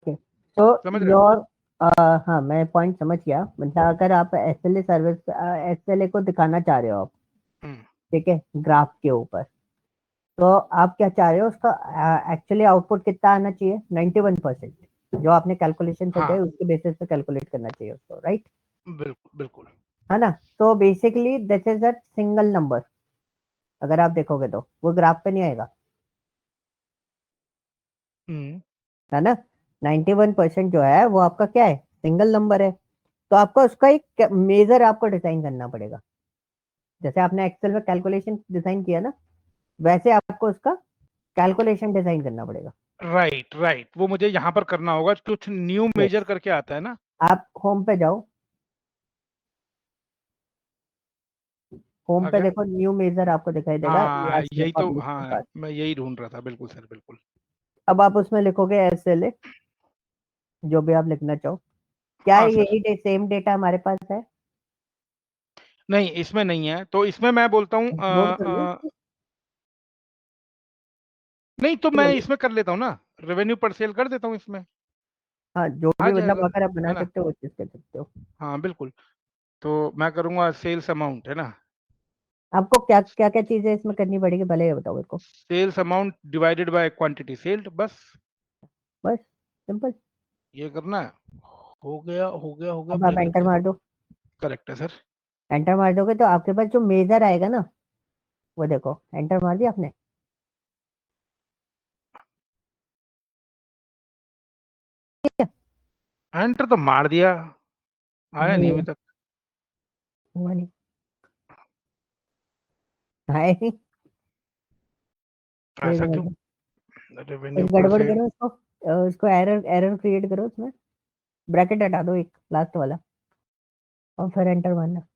ओके। तो समझ रहे हो। योर, हाँ मैं पॉइंट समझ गया। मतलब अगर आप एसएलए सर्विस, एसएलए को दिखाना चाह रहे हो आप, हम्म ठीक है, ग्राफ के ऊपर, तो आप क्या चाह रहे हो, उसका एक्चुअली आउटपुट कितना आना चाहिए? 91%, जो आपने कैलकुलेशन सेट है हाँ उसके बेसिस पे कैलकुलेट करना चाहिए उसको, राइट? बिल्कुल बिल्कुल। है ना? तो basically this is a single number, अगर आप देखोगे तो वो ग्राफ पे नहीं आएगा, है ना? 91% जो है वो आपका क्या है? सिंगल नंबर है। तो आपको उसका एक मेजर आपको डिजाइन करना पड़ेगा। जैसे आपने एक्सेल में कैलकुलेशन डिजाइन किया ना, वैसे आपको उसका कैलकुलेशन डिजाइन करना पड़ेगा। राइट राइट, वो मुझे यहाँ पर करना होगा, कुछ न्यू Yes. मेजर करके आता है ना। आप होम पे जाओ, होम आ पे गया। देखो, न्यू मेजर आपको दिखाई देगा, हाँ लास्ट ईयर यही तो, पब्लिश के हाँ पास। मैं यही ढूंढ रहा था, बिल्कुल सर बिल्कुल। अब आप उसमें लिखोगे SLA, जो भी आप लिखना चाहो। क्या हाँ सर। यही सेम डेटा हमारे पास है? नहीं इसमें नहीं है, तो इसमें मैं बोलता हूँ वो कर लो। नहीं तो मैं इसमें कर लेता हूँ ना, रेवेन्यू पर सेल कर देता हूँ इसमें, हाँ, जो आ भी मतलब जाएगा, अगर आप बना है ना। सकते हो वो चीज कर सकते हो। हाँ बिल्कुल, तो मैं करूँगा सेल्स अमाउंट, है ना। आपको क्या क्या क्या चीजें इसमें करनी पड़ेगी, भले ये बताओ मेरे को। Sales amount divided by quantity sold, बस बस, सिंपल। ये करना है। हो गया हो गया हो गया, अब मुझे आप एंटर लगता है मार दो। करेक्ट है सर। एंटर मार दोगे तो आपके पास जो मेजर आएगा ना, वो देखो, एंटर मार दिया आपने? एंटर तो मार दिया, आया नहीं नहीं अभी है, तक। हुआ नहीं, आया नहीं। एक ऐसा क्यों? मिनट, रेवेन्यू कुछ पर गड़बड़ सेल, करो उसको, उसको एरर एरर क्रिएट करो उसमें, ब्रैकेट हटा दो एक लास्ट वाला, और फिर एंटर मारना।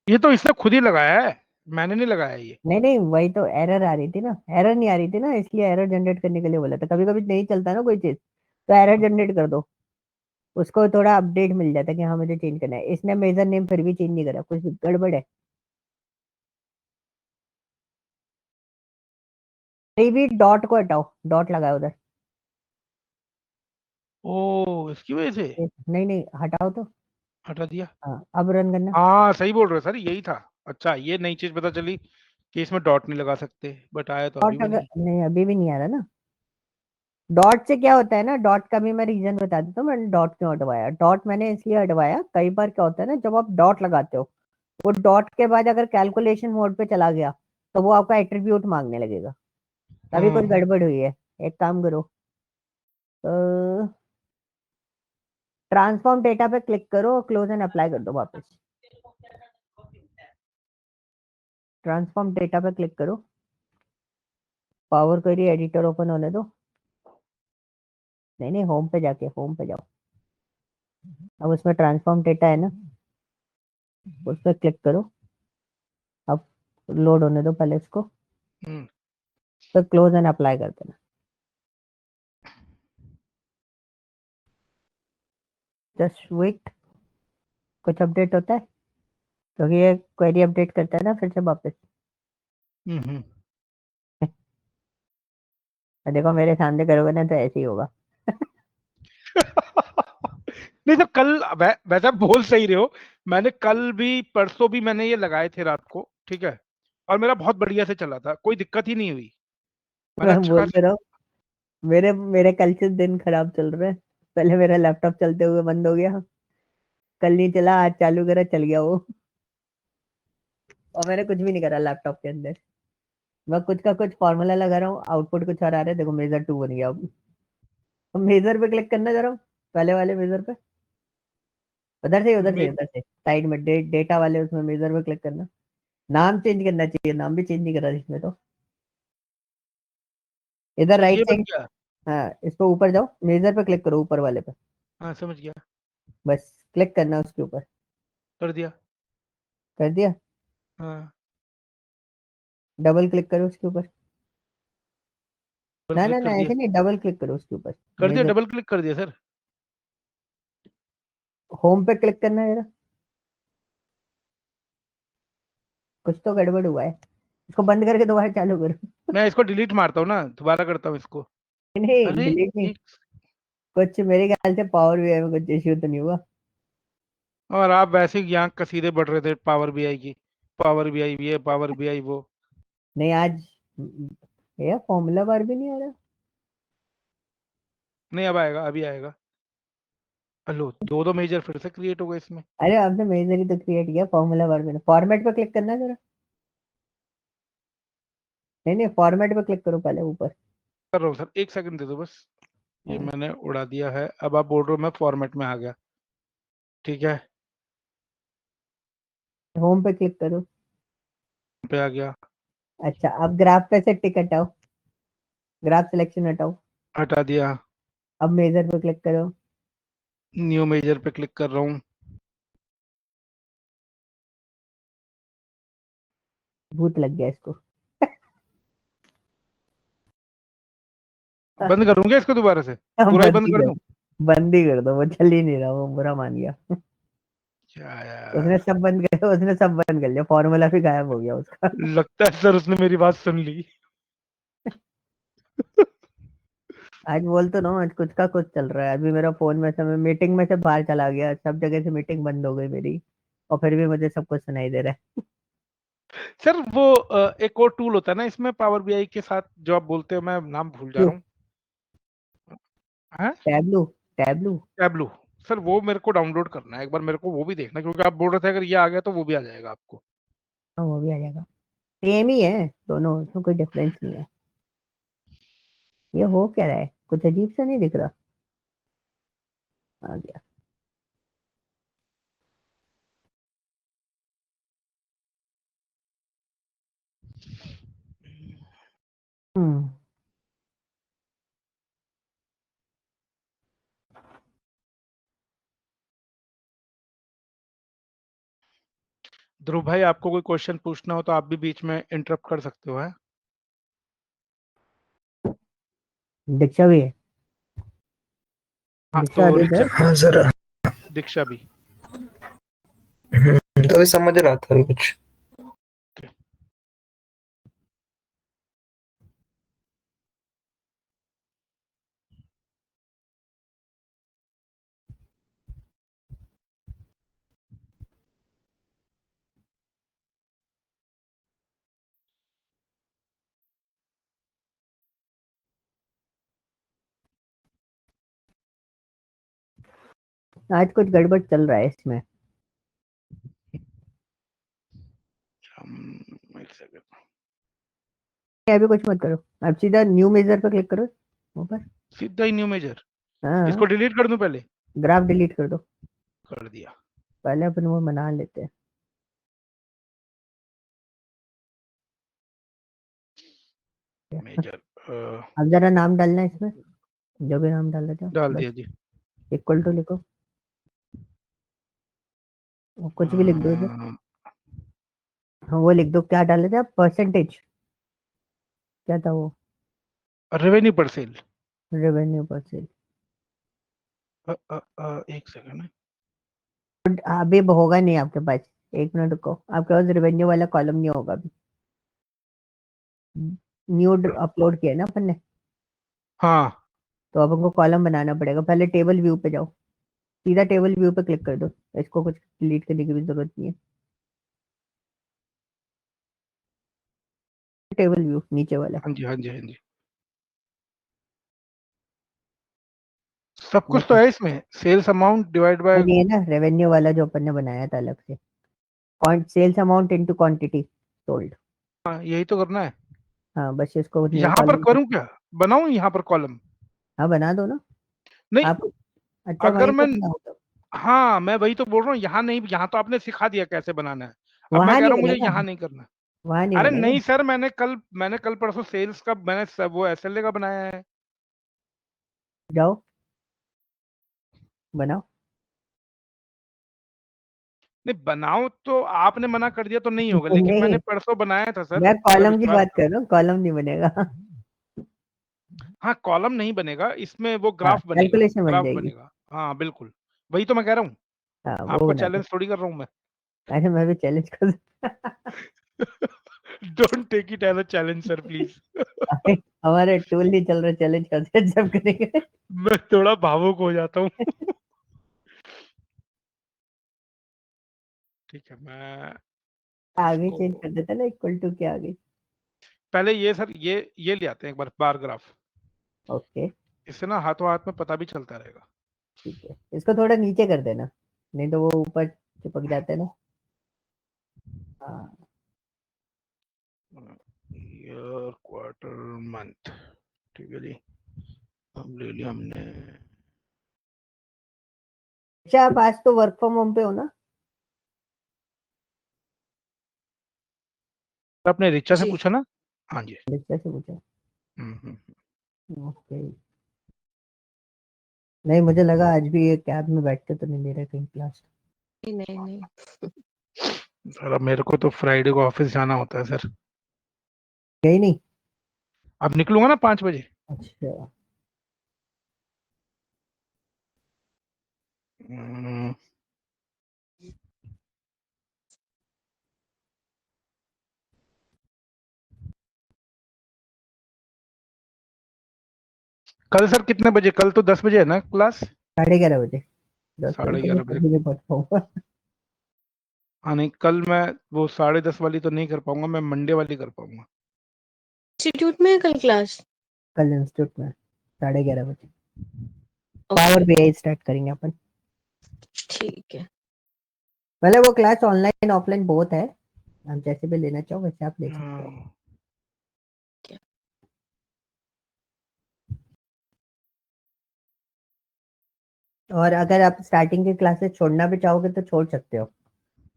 ये तो इसने खुद ही लगाया है, मैंने नहीं लगाया ये। नहीं नहीं, वही तो एरर आ रही थी ना, एरर नहीं आ रही थी ना, इसलिए एरर जनरेट करने के लिए बोला था। कभी कभी नहीं चलता ना कोई चीज, तो एरर जनरेट कर दो, उसको थोड़ा अपडेट मिल जाता है कि हाँ मुझे चेंज करना है। इसने मेजर नेम फिर भी चेंज नहीं करा, कुछ गड़बड़ है। नहीं भी, डॉट को हटाओ, डॉट लगाओ उधर। ओ इसकी वजह से नहीं नहीं, हटाओ तो। हटा दिया। हाँ, अब रन करना। हाँ सही बोल रहे हो सर, यही था। अच्छा ये नई चीज पता चली कि इसमें डॉट नहीं लगा सकते, बट आया तो अभी डॉट भी अगर नहीं। नहीं, अभी भी नहीं आ रहा ना। डॉट से क्या होता है ना, डॉट का भी मैं रीजन बता देता हूँ, मैंने डॉट क्यों हटवाया। डॉट मैंने इसलिए हटवाया, कई बार क्या होता है ना, जब आप डॉट लगाते हो, वो डॉट के बाद अगर कैलकुलेशन मोड पे चला गया, तो वो आपका एट्रीब्यूट मांगने लगेगा, तभी कुछ हम्म। गड़बड़ हुई है। एक काम करो, ट्रांसफॉर्म डेटा पे क्लिक करो, क्लोज एंड अप्लाई कर दो वापस। ट्रांसफॉर्म डेटा पे क्लिक करो, पावर क्वेरी एडिटर ओपन होने दो। नहीं नहीं, होम पे जाके, होम पे जाओ। अब उसमें ट्रांसफॉर्म डेटा है ना, उस पर क्लिक करो। अब लोड होने दो पहले इसको, हम्म। तो क्लोज एंड अप्लाई कर देना। जस्ट वेट, कुछ अपडेट होता है, क्योंकि ये क्वेरी अपडेट करता है ना फिर से वापस। हम्म। देखो मेरे सामने करोगे ना तो ऐसे ही होगा। नहीं तो कल वैसे आप बोल सही रहे हो, मैंने कल भी परसों भी मैंने ये लगाए थे रात को, ठीक है, और मेरा बहुत बढ़िया से चला था, कोई दिक्कत ही नहीं हुई, मैंने मैं अच्छा बोल खासा। तो रहा हूँ, मेरे मेरे कल से दिन खराब चल रहे हैं। पहले मेरा लैपटॉप चलते हुए बंद हो गया, कल नहीं चला, आज चालू करा, चल गया वो। और मैंने कुछ भी नहीं करा लैपटॉप के अंदर, मैं कुछ का कुछ फॉर्मूला लगा रहा हूँ, आउटपुट कुछ और आ रहा है। देखो मेजर 2 बन गया। अब मेजर पे क्लिक करना जरा, पहले वाले मेजर पे, उधर से उधर से मे- उधर से साइड में डेटा वाले उसमें मेजर पे क्लिक करना। नाम चेंज करना चाहिए, नाम भी चेंज नहीं करा इसमें तो। इधर अच्छा ये राइट बन साइड, गया। हाँ इस पे ऊपर जाओ, मेजर पे क्लिक करो, ऊपर वाले पे, हाँ समझ गया। बस क्लिक करना उसके ऊपर। कर दिया। कर दिया? हाँ डबल क्लिक करो उसके ऊपर। डबल ना ना क्लिक ना, कर दिया। ऐसे नहीं, डबल क्लिक करो उसके ऊपर। कर दिया, मेजर, डबल क्लिक कर दिया सर। होम पे क्लिक करना है जरा। कुछ तो गड़बड़ हुआ है, इसको बंद करके दोबारा चालू करो। मैं इसको डिलीट मारता हूँ ना, दोबारा करता हूँ इसको। नहीं अरे डिलीट नहीं, एक, कुछ मेरे ख्याल से पावर बीआई में कुछ इश्यू तो नहीं हुआ। और आप वैसे ही यहाँ कसीदे बढ़ रहे थे पावर बीआई की, पावर बीआई ये, पावर बीआई वो। नहीं आज ये फॉर्मूला बार भी नहीं आ रहा। नहीं अब आएगा, अभी आएगा। हेलो, दो मेजर फिर से क्रिएट हो गए इसमें। अरे आपने मेजर ही तो क्रिएट किया, फॉर्मूला बार में फॉर्मेट पे क्लिक करना है जरा। नहीं नहीं, फॉर्मेट पे क्लिक करो पहले ऊपर। कर रहा हूँ सर, एक सेकंड दे दो बस। ये हाँ, मैंने उड़ा दिया है, अब आप बोल रहे हो मैं फॉर्मेट में आ गया। ठीक है, होम पे क्लिक करो। पे आ गया। अच्छा, अब ग्राफ पे से टिक हटाओ, ग्राफ सिलेक्शन हटाओ। हटा दिया। अब मेजर पे क्लिक करो। न्यू मेजर पे क्लिक कर रहा हूँ। भूत लग गया इसको। बंद करूँ क्या इसको दोबारा से? पूरा ही बंद बंद ही कर कर, दूं? बंद ही कर दो, वो चल ही नहीं रहा, वो बुरा मान गया। क्या उसने यार, सब बंद कर, उसने सब बंद कर लिया, फॉर्मूला भी गायब हो गया उसका। लगता है सर उसने मेरी बात सुन ली। आज बोल तो ना, आज कुछ का कुछ चल रहा है। अभी मेरा फोन में से, मैं मीटिंग में से बाहर चला गया, सब जगह से मीटिंग बंद हो गई मेरी, और फिर भी मुझे सब कुछ सुनाई दे रहा है। सर वो एक और टूल होता है ना इसमें पावर बीआई के साथ, जो आप बोलते हो, मैं नाम भूल जा क्यों? रहा हूँ। हाँ, टैबलू, टैबलू। टैबलू। सर वो मेरे को डाउनलोड करना है, एक बार मेरे को वो भी देखना, क्योंकि आप बोल रहे थे अगर ये आ गया तो वो भी आ जाएगा आपको। हाँ, वो भी आ जाएगा। सेम ही है दोनों, उसमें कोई डिफरेंस नहीं है। ये हो क्या रहा है, कुछ अजीब सा नहीं दिख रहा? आ गया। हम्म। ध्रुव भाई, आपको कोई क्वेश्चन पूछना हो तो आप भी बीच में इंटरप्ट कर सकते हो, है? दीक्षा भी है? हाँ दीक्षा तो आदित्य। हाँ सर। दीक्षा भी। तो अभी समझ रहा था अभी कुछ। आज कुछ गड़बड़ चल रहा है इसमें। एक सेकंड। अभी कुछ मत करो, अब सीधा न्यू मेजर पर क्लिक करो ऊपर। सीधा ही न्यू मेजर? हाँ, इसको डिलीट कर दूं पहले? ग्राफ डिलीट कर दो। कर दिया। पहले अपन वो बना लेते हैं। मेजर अब जरा नाम डालना है इसमें, जो भी नाम डाल देते हो डाल बस। दिया जी। इक्वल टू लिखो, और कुछ भी लिख दो इधर। रेवेन्यू हाँ, वो लिख दो, क्या डाल देते आप, परसेंटेज क्या था वो? पर सेल। Revenue percent. एक सेकंड। अभी अब होगा नहीं आपके पास, एक मिनट रुको, आपके पास रेवेन्यू वाला कॉलम नहीं होगा अभी। न्यू अपलोड किया ना अपन ने, हाँ, तो अब हमको कॉलम बनाना पड़ेगा। पहले टेबल व्यू पे जाओ, सीधा टेबल व्यू पे क्लिक कर दो, इसको कुछ डिलीट करने की भी जरूरत नहीं है। टेबल व्यू नीचे वाला। हाँ जी, हाँ जी, हाँ जी। सब कुछ तो देखो, है इसमें, सेल्स अमाउंट डिवाइड बाय। ये ना रेवेन्यू वाला जो अपन ने बनाया था अलग से, sales amount into quantity sold. हाँ, यही तो करना है। हाँ, बस इसको न्यू यहाँ पर कॉलम। करूँ क्या? बनाऊं यहाँ पर कॉलम? हाँ, बना दो ना नहीं, आप। अच्छा, अगर वहीं पे मैं, बनाओ तो। हाँ मैं वही तो बोल रहा हूँ, यहाँ नहीं, यहाँ तो आपने सिखा दिया कैसे बनाना है। अब मैं वहां कह नहीं रहा हूँ मुझे बनेगा, यहाँ नहीं करना। वहां नहीं अरे बनेगा। नहीं सर, मैंने कल परसों सेल्स का वो एसएलए का बनाया है। जाओ बनाओ। नहीं बनाओ तो आपने मना कर दिया तो नहीं होगा, लेकिन मैंने नहीं, परसों बनाया था सर, मैं मेरा कॉलम की विश्वास बात कर करो। रहा हूँ, कॉलम नहीं बनेगा। हाँ, कॉलम नहीं बनेगा इसमें, वो हाँ, ग्राफ बनेगा, कैलकुलेशन बन ग्राफ जाएगी। बनेगा। हाँ बिल्कुल, वही तो मैं कह रहा हूँ। हाँ, वो आपको बना दो। चैलेंज थोड़ी कर रहा हूँ मैं। अरे मैं भी चैलेंज कर। Don't take it as a challenge sir, please. हमारे टूल नहीं चल रहे, चैलेंज करते सब करेंगे। मैं थोड़ा भावुक हो जाता हूँ। ठीक है, मैं आगे इसको, चेंज कर देते ना, इक्वल टू के आगे। पहले ये सर ये ले आते हैं एक बार बार ग्राफ, ओके इससे ना हाथों हाथ में पता भी चलता रहेगा। ठीक है, इसको थोड़ा नीचे कर देना, नहीं तो वो ऊपर चिपक जाते हैं ना। हाँ ईयर, क्वार्टर, मंथ, ठीक है जी, अब ले लिया हमने। अच्छा, आप आज तो वर्क फ्रॉम होम पे हो ना? आपने रिचा से जी। पूछा ना? हाँ जी। बच्चा से पूछा। हम्म। ओके, नहीं मुझे लगा आज भी ये कैब में बैठ के तो नहीं ले रहे कहीं क्लास। नहीं नहीं, सर अब मेरे को तो फ्राइडे को ऑफिस जाना होता है सर। गई नहीं? अब निकलूंगा ना 5 बजे। अच्छा हम्म, कल सर कितने बजे? कल तो 10 बजे है ना क्लास? 11:30 बजे। 10 बजे तो मैं 11:30 बजे। 10 बजे पहुंच पाऊंगा। हाँ नहीं, कल मैं वो 10:30 वाली तो नहीं कर पाऊंगा, मैं मंडे वाली कर पाऊंगा। इंस्टीट्यूट में है कल क्लास? कल इंस्टीट्यूट में 11:30 बजे पावर ओके, बीआई स्टार्ट करेंगे अपन। ठीक है। मतलब वो क्लास ऑनलाइन ऑफलाइन बहुत है, आप जैसे भी लेना चाहो वैसे आप ले सकते हो। हम्म, और अगर आप स्टार्टिंग की क्लासेस छोड़ना भी चाहोगे तो छोड़ सकते हो।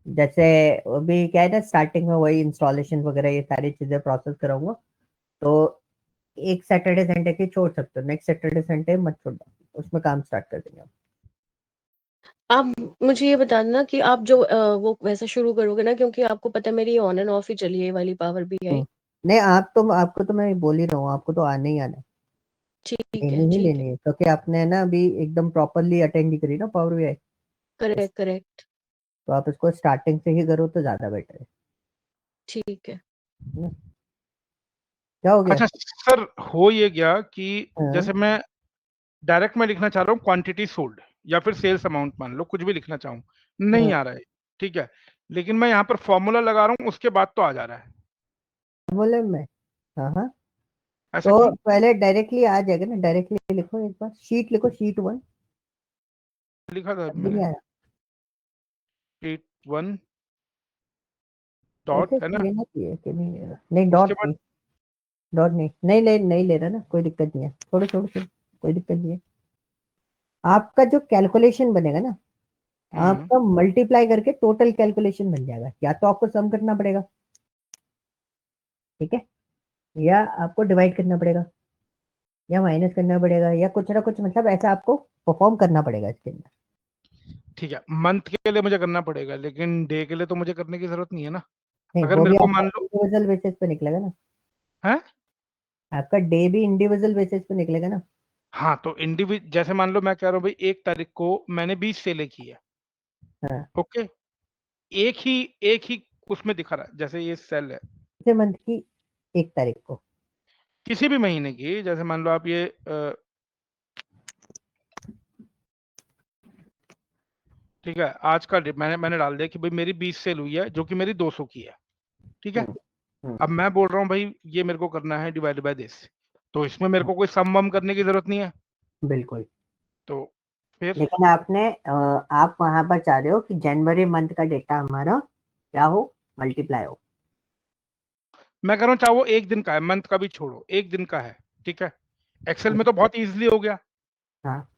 जैसे अभी क्या है ना, स्टार्टिंग में वही इंस्टॉलेशन वगैरह ये सारी चीजें प्रोसेस कराऊंगा, तो एक सैटरडे संडे की छोड़ सकते हो, नेक्स्ट सैटरडे संडे मत छोड़ना, उसमें काम स्टार्ट कर देंगे हम। आप मुझे ये बता देना कि आप जो वो वैसा शुरू करोगे ना, क्योंकि आपको पता है मेरी ऑन एंड ऑफ ही चली है ये वाली पावर बीआई। नहीं आप तो, आपको तो मैं बोल ही रहा हूँ, आपको तो आने ही आना है, ठीक है, लेनी ही ठीक है। लेनी है, क्योंकि आपने ना अभी एकदम प्रॉपरली अटेंड ही करी ना पावर बीआई। Correct correct. तो आप इसको स्टार्टिंग से ही करो तो ज्यादा बेटर ठीक है। है ना? क्या हो गया? अच्छा सर, हो ये गया कि हाँ जैसे मैं डायरेक्ट में लिखना चाह रहा हूँ क्वांटिटी सोल्ड, या फिर सेल्स अमाउंट, मान लो कुछ भी लिखना चाहूँ, नहीं आ रहा है, ठीक है। लेकिन मैं यहाँ पर फॉर्मूला लगा रहा हूँ, उसके बाद तो आ जा रहा है। बोले मैं, हाँ हाँ, ऐसा तो क्यों? पहले डायरेक्टली आ जाएगा ना, डायरेक्टली लिखो, एक बार शीट लिखो, शीट 1। लिखा था अभी मैंने, नहीं आया? 1 डॉट ऐसे है ना, लेना चाहिए कि नहीं लेना? नहीं उसके डॉट बाद नहीं, डॉट नहीं, नहीं ले, नहीं ले रहा ना, कोई दिक्कत नहीं है, छोड़ो छोड़ो छोड़ो, कोई दिक्कत नहीं है। आपका जो कैलकुलेशन बनेगा ना, हम्म, आपका मल्टीप्लाई करके टोटल कैलकुलेशन बन जाएगा, या तो आपको सम करना पड़ेगा, ठीक है, या आपको डिवाइड करना पड़ेगा, या माइनस करना पड़ेगा, या कुछ ना कुछ, मतलब ऐसा आपको परफॉर्म करना पड़ेगा इसके अंदर। ठीक है, मंथ के लिए मुझे करना पड़ेगा, लेकिन डे के लिए तो मुझे करने की जरूरत नहीं है ना। नहीं, अगर वो मेरे भी को आपका मान लो इंडिविजुअल बेसिस पे निकलेगा ना, है, आपका डे भी इंडिविजुअल बेसिस पे निकलेगा ना। हाँ तो इंडिविजुअल, जैसे मान लो मैं कह रहा हूँ भाई 1 तारीख को मैंने 20 सेलें की है, हाँ, ओके, एक ही उसमें दिखा रहा है, जैसे ये सेल है इसे मंथ की 1 तारीख को। किसी भी महीने की, जैसे मान लो आप ये ठीक है, आज का मैंने डाल दिया कि भाई मेरी 20 सेल हुई है, जो कि मेरी 200 की है, ठीक है। हम्म, हम्म, अब मैं बोल रहा हूँ भाई ये मेरे को करना है डिवाइड बाय दिस, तो इसमें मेरे को कोई सम वम करने की जरूरत नहीं है, बिल्कुल। तो फिर लेकिन आपने आप वहां पर चाह रहे हो कि जनवरी मंथ का डेटा हमारा क्या हो, मल्टीप्लाई हो। मैं कह रहा हूँ चाहे वो एक दिन का है, मंथ का भी छोड़ो, एक दिन का है, ठीक है। एक्सेल में तो बहुत इजीली हो गया। हाँ,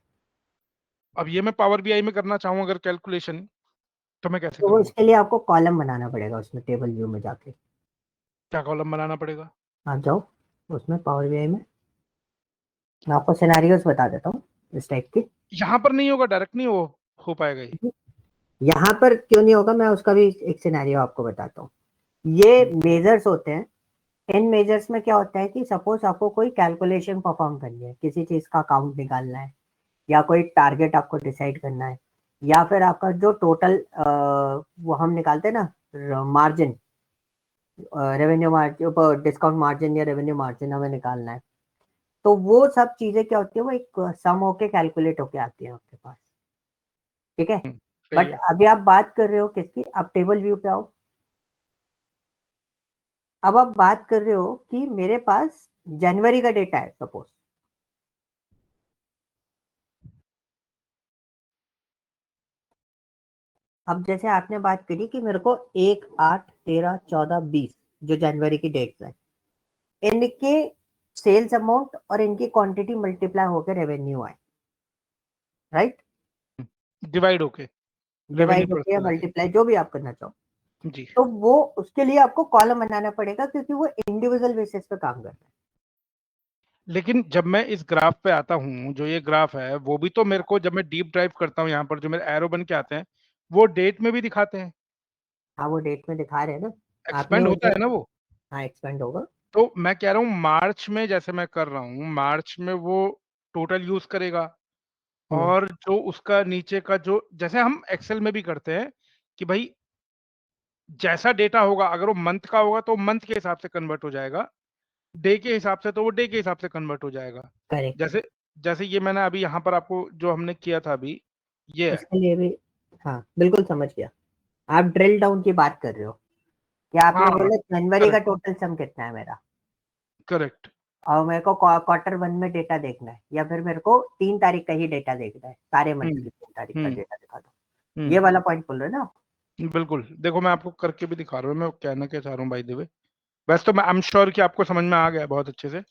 अब ये मैं पावर बीआई में करना चाहूँ अगर कैलकुलेशन, तो मैं कैसे तो वो करूंगा? उसके लिए आपको कॉलम बनाना पड़ेगा, उसमें टेबल व्यू में जाके क्या कॉलम बनाना पड़ेगा? आप जाओ उसमें पावर बीआई में, मैं आपको सिनेरियोस बता देता हूँ इस टाइप के। यहाँ पर नहीं होगा, डायरेक्ट नहीं हो पाएगा ये। यहाँ पर क्यों नहीं होगा, मैं उसका भी एक सिनेरियो आपको बताता हूँ। ये हम्म, मेजर्स होते हैं, इन मेजर्स में क्या होता है कि सपोज आपको कोई कैलकुलेशन परफॉर्म करनी है, किसी चीज का अकाउंट निकालना है, या कोई टारगेट आपको डिसाइड करना है, या फिर आपका जो टोटल वो हम निकालते हैं ना margin, revenue margin, discount margin या रेवेन्यू मार्जिन हमें निकालना है, तो वो सब चीजें क्या होती है, वो एक सम होके कैलकुलेट होके आती है आपके पास, ठीक है। सही बट है। अभी आप बात कर रहे हो किसकी, आप टेबल व्यू पे आओ, अब आप बात कर रहे हो कि मेरे पास जनवरी का डेटा है सपोज, अब जैसे आपने बात करी कि मेरे को 1, 8, 13, 14, 20 जो जनवरी की डेट्स है, इनके सेल्स अमाउंट और इनकी क्वांटिटी मल्टीप्लाई होकर रेवेन्यू आए, राइट? डिवाइड होके रेवेन्यू डिवाइड पर होकर या सेल आए। मल्टीप्लाई जो भी आप करना चाहो, जी, तो वो उसके लिए आपको कॉलम बनाना पड़ेगा क्योंकि वो इंडिविजुअल बेसिस पे काम करता है। लेकिन जब मैं इस ग्राफ पे आता हूँ, जो ये ग्राफ है, वो भी तो मेरे को जब मैं डीप ड्राइव करता हूँ यहाँ पर जो मेरे एरो बन के आते हैं, वो डेट में भी दिखाते हैं, हाँ वो डेट में दिखा रहे हैं ना आपने एक्सपेंड उस होता है दिन। ना वो। हाँ एक्सपेंड होगा। तो मैं कह रहा हूँ मार्च में जैसे मैं कर रहा हूँ, मार्च में वो टोटल यूज करेगा, हम्म, और जो उसका नीचे का जो जैसे हम एक्सेल में भी करते हैं कि भाई जैसा डेटा होगा, अगर वो मंथ का होगा तो मंथ के हिसाब से कन्वर्ट हो जाएगा, डे के हिसाब से तो वो डे के हिसाब से कन्वर्ट हो जाएगा। करेक्ट। जैसे जैसे ये मैंने अभी यहाँ पर आपको जो हमने किया था अभी, ये है। इसके लिए भी हाँ बिल्कुल समझ गया। आप ड्रिल डाउन की बात कर रहे हो कि आपने हाँ, बोला जनवरी का करेक्ट, टोटल सम कितना है मेरा, करेक्ट। और मेरे को क्वार्टर 1 में डेटा देखना है, या फिर मेरे को 3 तारीख का ही डेटा देखना है, सारे मंथ हम्म, की 3 तारीख का हम्म, डेटा दिखा दो, ये हम्म, वाला पॉइंट बोल रहे हो ना आप? बिल्कुल। देखो मैं आपको करके भी दिखा रहा हूँ, मैं कहना क्या चाह रहा हूँ बाय द वे। वैसे तो मैं आई एम श्योर कि आपको समझ में आ गया बहुत अच्छे से।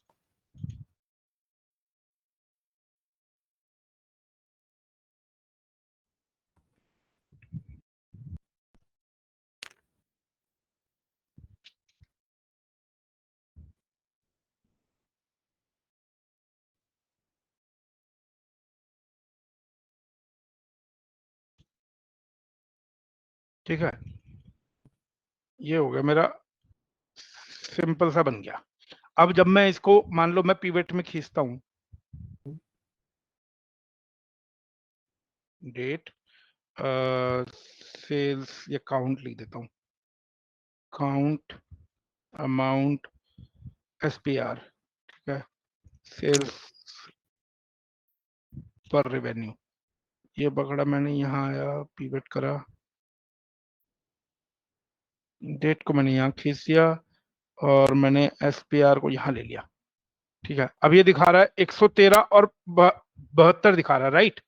ठीक है, ये हो गया मेरा, सिंपल सा बन गया। अब जब मैं इसको मान लो मैं पिवट में खींचता हूँ, डेट, सेल्स या काउंट लिख देता हूँ, काउंट अमाउंट एसपीआर, ठीक है, सेल्स पर रेवेन्यू, ये पकड़ा मैंने, यहाँ आया पिवट करा, डेट को मैंने यहाँ खींच दिया और मैंने एसपीआर को यहाँ ले लिया। ठीक है, अब ये दिखा रहा है 113 और 72 दिखा रहा है, राइट।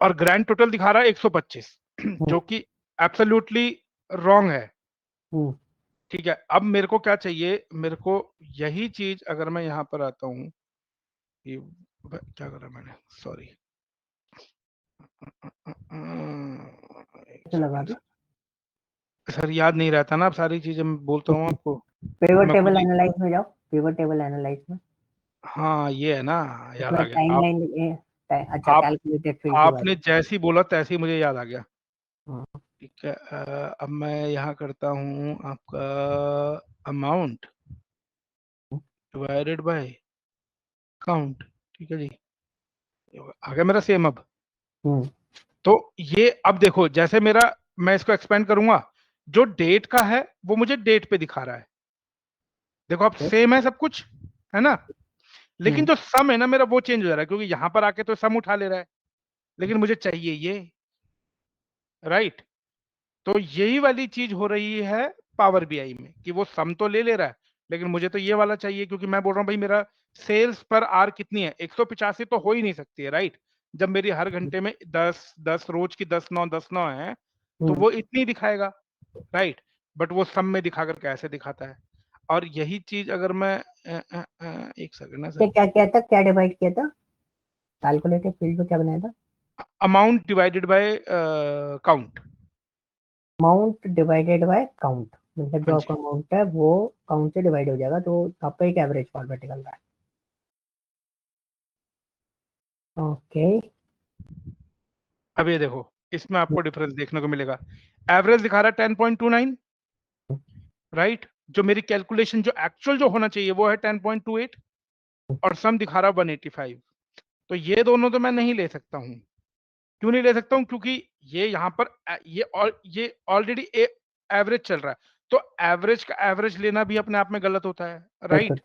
और ग्रैंड टोटल दिखा रहा है 125, जो कि एब्सोल्युटली रॉन्ग है। हम्म, ठीक है, अब मेरे को क्या चाहिए, मेरे को यही चीज अगर मैं यहाँ पर आता हूँ, क्या करा मैंने, सॉरी, एक तो लगा सेकंड दो। सर, याद नहीं रहता ना, अब सारी चीजें मैं बोलता हूँ आपको, तो पिवट मैं टेबल खुद ही, एनालाइज में जाओ, पिवट टेबल एनालाइज में, हाँ ये है ना, याद उसमें आ गया। आप टाइमलाइन, अच्छा आप कैलकुलेटेड फील्ड की बात। आपने जैसी बोला तैसी मुझे याद आ गया। हम्म, ठीक है, अब मैं यहाँ करता हूँ आपका अमाउंट डिवाइडेड बाय काउंट। ठीक है जी, आ गया मेरा सेम अब। हम्म, तो ये अब देखो, जैसे मेरा, मैं इसको एक्सपेंड करूंगा, जो डेट का है वो मुझे डेट पे दिखा रहा है। देखो अब okay, सेम है सब कुछ, है ना, लेकिन हम्म, जो सम है ना मेरा, वो चेंज हो जा रहा है, क्योंकि यहां पर आके तो सम उठा ले रहा है, लेकिन मुझे चाहिए ये, राइट। तो यही वाली चीज हो रही है पावर बीआई में, कि वो सम तो ले ले रहा है, लेकिन मुझे तो ये वाला चाहिए, क्योंकि मैं बोल रहा हूँ भाई मेरा सेल्स पर आर कितनी है, 185 तो हो ही नहीं सकती है, राइट। जब मेरी हर घंटे में 10 10 रोज की 10 9 है, तो हम्म। वो इतनी दिखाएगा, राइट। बट वो सम में दिखाकर कैसे दिखाता है। और यही चीज अगर मैं एक सेकंड ना क्या सर, क्या क्या था, क्या डिवाइड किया था, कैलकुलेटेड फील्ड में क्या बनाया था? Amount divided bye count. Amount divided bye count, मतलब हाँ जो जी, आपका अमाउंट है वो काउंट से डिवाइड हो जाएगा, तो आपका एक एवरेज फॉर्मेट निकल रहा है। ओके। अब ये देखो, इसमें आपको डिफरेंस देखने को मिलेगा। एवरेज दिखा रहा है 10.29, राइट। जो मेरी कैलकुलेशन जो एक्चुअल जो होना चाहिए वो है 10.28, और सम दिखा रहा है 185। तो ये दोनों तो मैं नहीं ले सकता हूँ। क्यों नहीं ले सकता हूँ, क्योंकि ये यहाँ पर ये ऑलरेडी एवरेज चल रहा है, तो एवरेज का एवरेज लेना भी अपने आप में गलत होता है, बिल्कुल। राइट।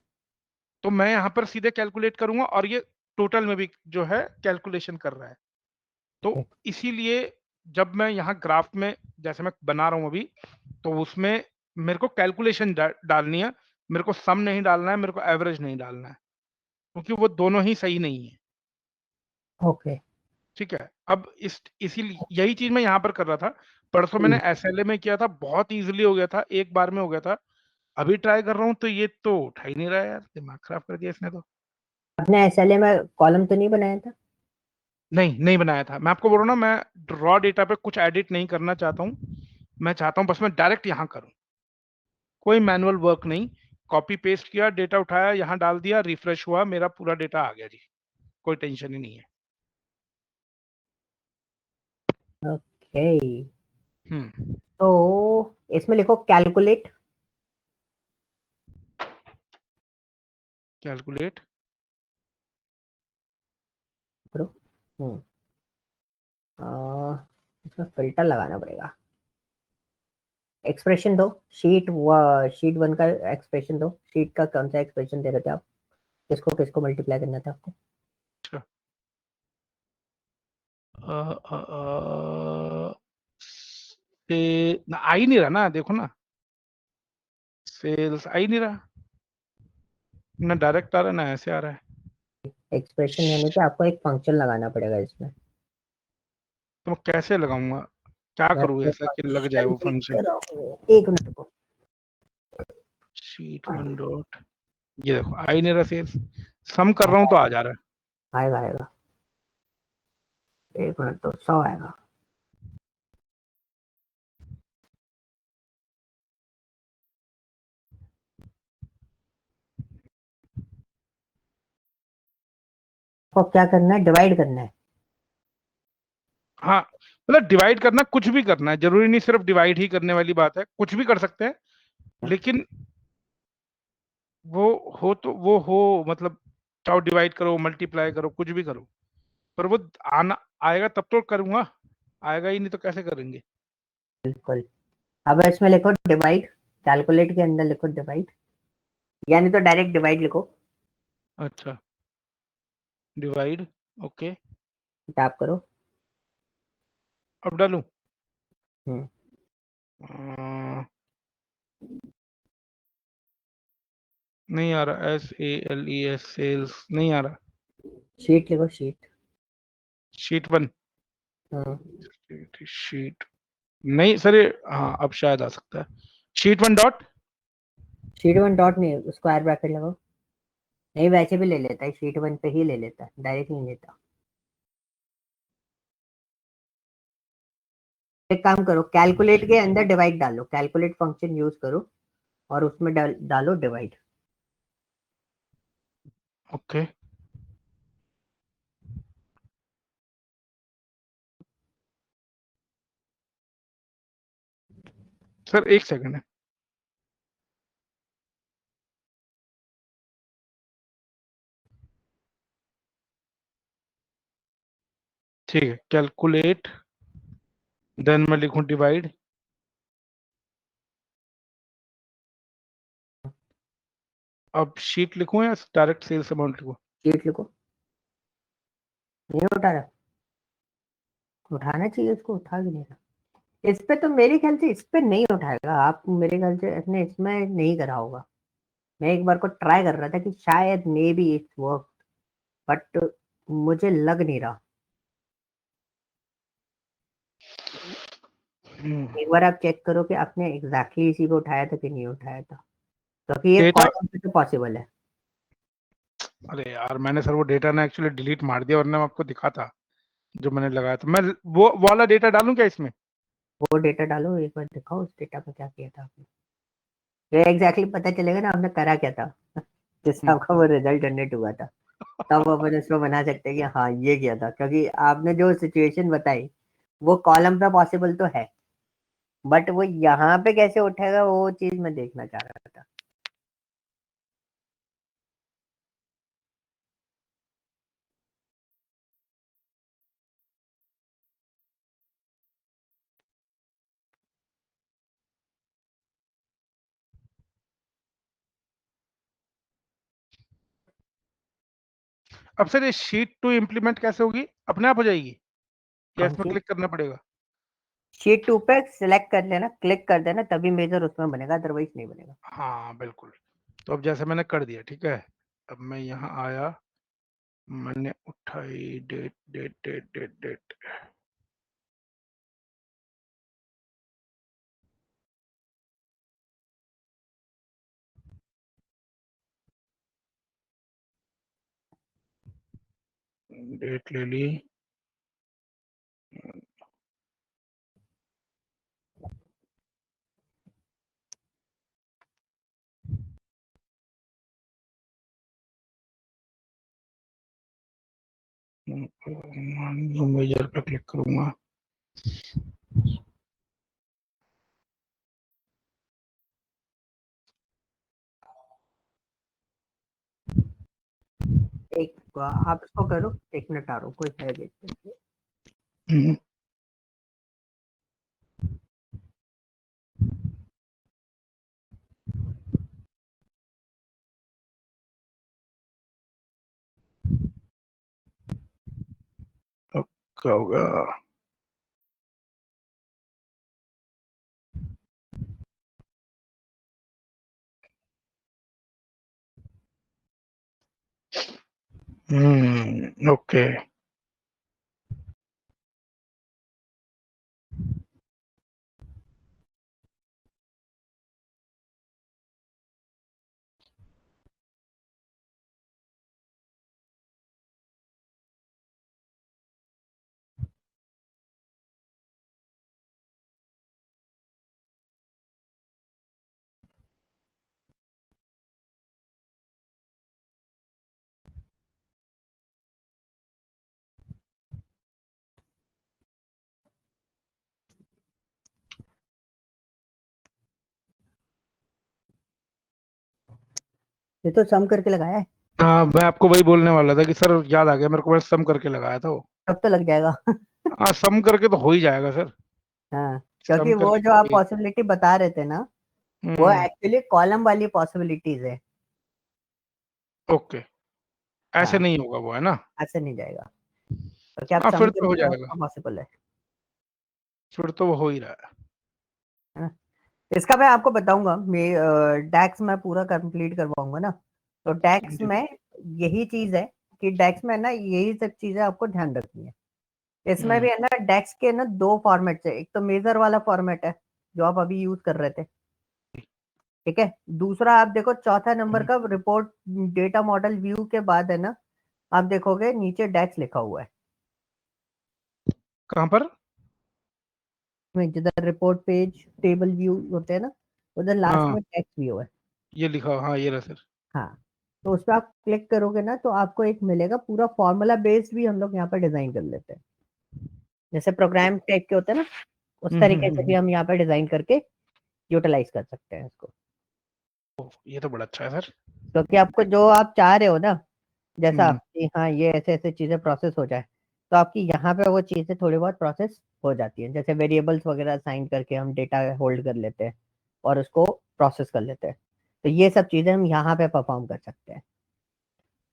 तो मैं यहाँ पर सीधे कैलकुलेट करूंगा, और ये टोटल में भी जो है कैलकुलेशन कर रहा है। तो इसीलिए जब मैं यहाँ ग्राफ में जैसे मैं बना रहा हूँ अभी, तो उसमें मेरे को कैलकुलेशन डालनी है, मेरे को सम नहीं डालना है, मेरे को एवरेज नहीं डालना है, क्योंकि वो दोनों ही सही नहीं है। ओके। ठीक है, अब इसीलिए यही चीज मैं यहाँ पर कर रहा था। परसों मैंने एसएलए में किया था, बहुत इजीली हो गया था, एक बार में हो गया था। अभी ट्राई कर रहा हूँ तो ये तो उठा ही नहीं रहा है यार, दिमाग खराब कर दिया इसने तो। आपने एसएलए में कॉलम तो नहीं बनाया था? नहीं, नहीं बनाया था। मैं आपको बोल रहा हूँ ना, मैं रॉ डेटा पे कुछ एडिट नहीं करना चाहता हूँ। मैं चाहता हूँ बस मैं डायरेक्ट यहाँ करूँ, कोई मैनुअल वर्क नहीं। कॉपी पेस्ट किया, डेटा उठाया, यहाँ डाल दिया, रिफ्रेश हुआ, मेरा पूरा डेटा आ गया जी। कोई टेंशन ही नहीं है। ओके। हम्म। तो इसमें लिखो कैलकुलेट। कैलकुलेट। करो। हम्म। इसमें फिल्टर लगाना पड़ेगा। एक्सप्रेशन दो। शीट 1 का एक्सप्रेशन दो। शीट का कौन सा एक्सप्रेशन दे रहे थे आप? किसको किसको मल्टीप्लाई करना था आपको? आ ही नहीं रहा ना, देखो ना, सेल्स आ ही नहीं रहा ना, डायरेक्ट आ रहा है ना ऐसे आ रहा है। एक्सप्रेशन यानी कि आपको एक फंक्शन लगाना पड़ेगा इसमें। तो मैं कैसे लगाऊंगा, क्या मैं करूँ आपको ऐसा कि लग जाए फंक्शन वो लिख फंक्शन। कर रहा हूँ, एक मिनट को। शीट 1 डॉट, ये देखो आ ही नहीं रहा सेल्स। सम कर रहा हूँ तो आ जा रहा है। आएगा आएगा, एक मिनट तो 100 आएगा। तो क्या करना है? डिवाइड करना है। हाँ, मतलब डिवाइड करना, कुछ भी करना है, जरूरी नहीं सिर्फ डिवाइड ही करने वाली बात है, कुछ भी कर सकते हैं। लेकिन वो हो तो वो हो, मतलब चाहो डिवाइड करो, मल्टीप्लाई करो, कुछ भी करो, पर वो आना आएगा तब तो करूंगा, आएगा ही नहीं तो कैसे करेंगे। बिल्कुल। अब इसमें लिखो डिवाइड। कैलकुलेट के अंदर लिखो डिवाइड, यानी तो डायरेक्ट डिवाइड लिखो। अच्छा, डिवाइड, ओके। टैप करो। अब डालूं? हम्म। अ, नहीं आ रहा, SALES सेल्स नहीं आ रहा। शीट लिखो, शीट। शीट 1। हम्म। शीट नहीं सर, ये हाँ अब शायद आ सकता है। Sheet 1 dot. शीट 1 डॉट नहीं, स्क्वायर ब्रैकेट लगाओ। नहीं, वैसे भी ले लेता है, शीट 1 पे ही ले लेता है, डायरेक्ट नहीं लेता। एक काम करो, कैलकुलेट के अंदर डिवाइड डालो, कैलकुलेट फंक्शन यूज करो और उसमें डालो डिवाइड। ओके सर, एक सेकंड है। ठीक है, कैलकुलेट, देन मैं लिखूं डिवाइड। अब शीट लिखूं या डायरेक्ट सेल्स अमाउंट लिखूं? शीट लिखो। नहीं उठा रहा? उठाना चाहिए उसको, उठा भी नहीं रहा। इस पे तो मेरे ख्याल से इस पे नहीं उठाएगा, आप मेरे ख्याल से इसने इसमें नहीं करा होगा। मैं एक बार को ट्राई कर रहा था कि शायद may be it's work, but मुझे लग नहीं रहा। एक बार आप चेक करो कि आपने एग्जैक्टली इसी को उठाया था कि नहीं उठाया था, क्योंकि ये डेटा, कॉलम पे तो पॉसिबल है। अरे यार मैंने सर वो डेटा ना एक्चुअली डिलीट मार दिया, वरना मैं आपको दिखाता जो मैंने लगाया था। मैं वो वाला डेटा डालूं क्या इसमें? वो डेटा डालो, एक बार दिखाओ उस डेटा में क्या किया था आपने। ये एग्जैक्टली पता चलेगा ना आपने करा क्या था, जिससे हम्म, आपका वो रिजल्ट जनरेट हुआ था। तब अपन उसको बना सकते हैं कि हाँ ये किया था, क्योंकि आपने जो सिचुएशन बताई वो कॉलम पे पॉसिबल तो है, बट वो यहाँ पे कैसे उठेगा वो चीज मैं देखना चाह रहा था। अब सर ये शीट 2 इम्प्लीमेंट कैसे होगी? अपने आप हो जाएगी या कौन इसमें सी? क्लिक करना पड़ेगा? शीट 2 पे सिलेक्ट कर लेना, क्लिक कर देना, तभी मेजर उसमें बनेगा, अदरवाइज नहीं बनेगा। हाँ बिल्कुल। तो अब जैसे मैंने कर दिया, ठीक है, अब मैं यहाँ आया, मैंने उठाई date date date date date, date ले ली, मेजर पे क्लिक करूंगा, एक आप इसको करो, 1 मिनट आ रहा हूँ, कोई है देखते हैं। हम्म, अब क्या होगा, ओके, ये तो सम करके लगाया है, हाँ मैं आपको वही बोलने वाला था कि सर याद आ गया मेरे को, मैंने सम करके लगाया था वो। तब तो लग जाएगा। हाँ सम करके तो हो ही जाएगा सर, हाँ, सम क्योंकि वो करके जो तो आप हो ही। पॉसिबिलिटी बता रहे थे ना, वो हम्म, एक्चुअली कॉलम वाली पॉसिबिलिटीज है। ओके, ऐसे हाँ, नहीं होगा वो, है ना। ऐसे नहीं जाएगा, क्योंकि आप हाँ सम फिर तो हो करके जाएगा, लगाना पॉसिबल है। फिर तो वो हो ही रहा है। हाँ? इसका मैं आपको बताऊंगा, मैं डैक्स में पूरा कंप्लीट करवाऊंगा ना, तो डैक्स जी। में यही चीज है कि डैक्स में ना यही सब चीजें आपको ध्यान रखनी है। इसमें हम्म, भी है ना, डैक्स के ना 2 फॉर्मेट है, एक तो मेजर वाला फॉर्मेट है जो आप अभी यूज कर रहे थे, ठीक है। दूसरा आप देखो, चौथा नंबर हम्म, का रिपोर्ट डेटा मॉडल व्यू के बाद है ना, आप देखोगे नीचे डैक्स लिखा हुआ है, कहाँ पर। जिधर रिपोर्ट पेज टेबल व्यू होते हैं ना, उधर लास्ट हाँ में डैक्स व्यू है। ये लिखा, हाँ ये रहा सर। हाँ, तो उस पर आप क्लिक करोगे ना, तो आपको एक मिलेगा, पूरा फॉर्मूला बेस्ड भी हम लोग यहाँ पर डिजाइन कर लेते हैं, जैसे प्रोग्राम टाइप के होते हैं ना, उस तरीके से भी हम यहाँ पे डिजाइन करके यूटिलाइज कर सकते हैं इसको। ये तो बड़ा अच्छा है सर। क्योंकि आपको जो आप चाह रहे हो ना, जैसा हम्म, कि हाँ ये ऐसे ऐसे चीजें प्रोसेस हो जाए, तो आपकी यहाँ पे वो चीजें थोड़ी बहुत प्रोसेस हो जाती है, जैसे वेरिएबल्स वगैरह साइन करके हम डेटा होल्ड कर लेते हैं और उसको प्रोसेस कर लेते हैं, तो ये सब चीजें हम यहाँ पे परफॉर्म कर सकते हैं।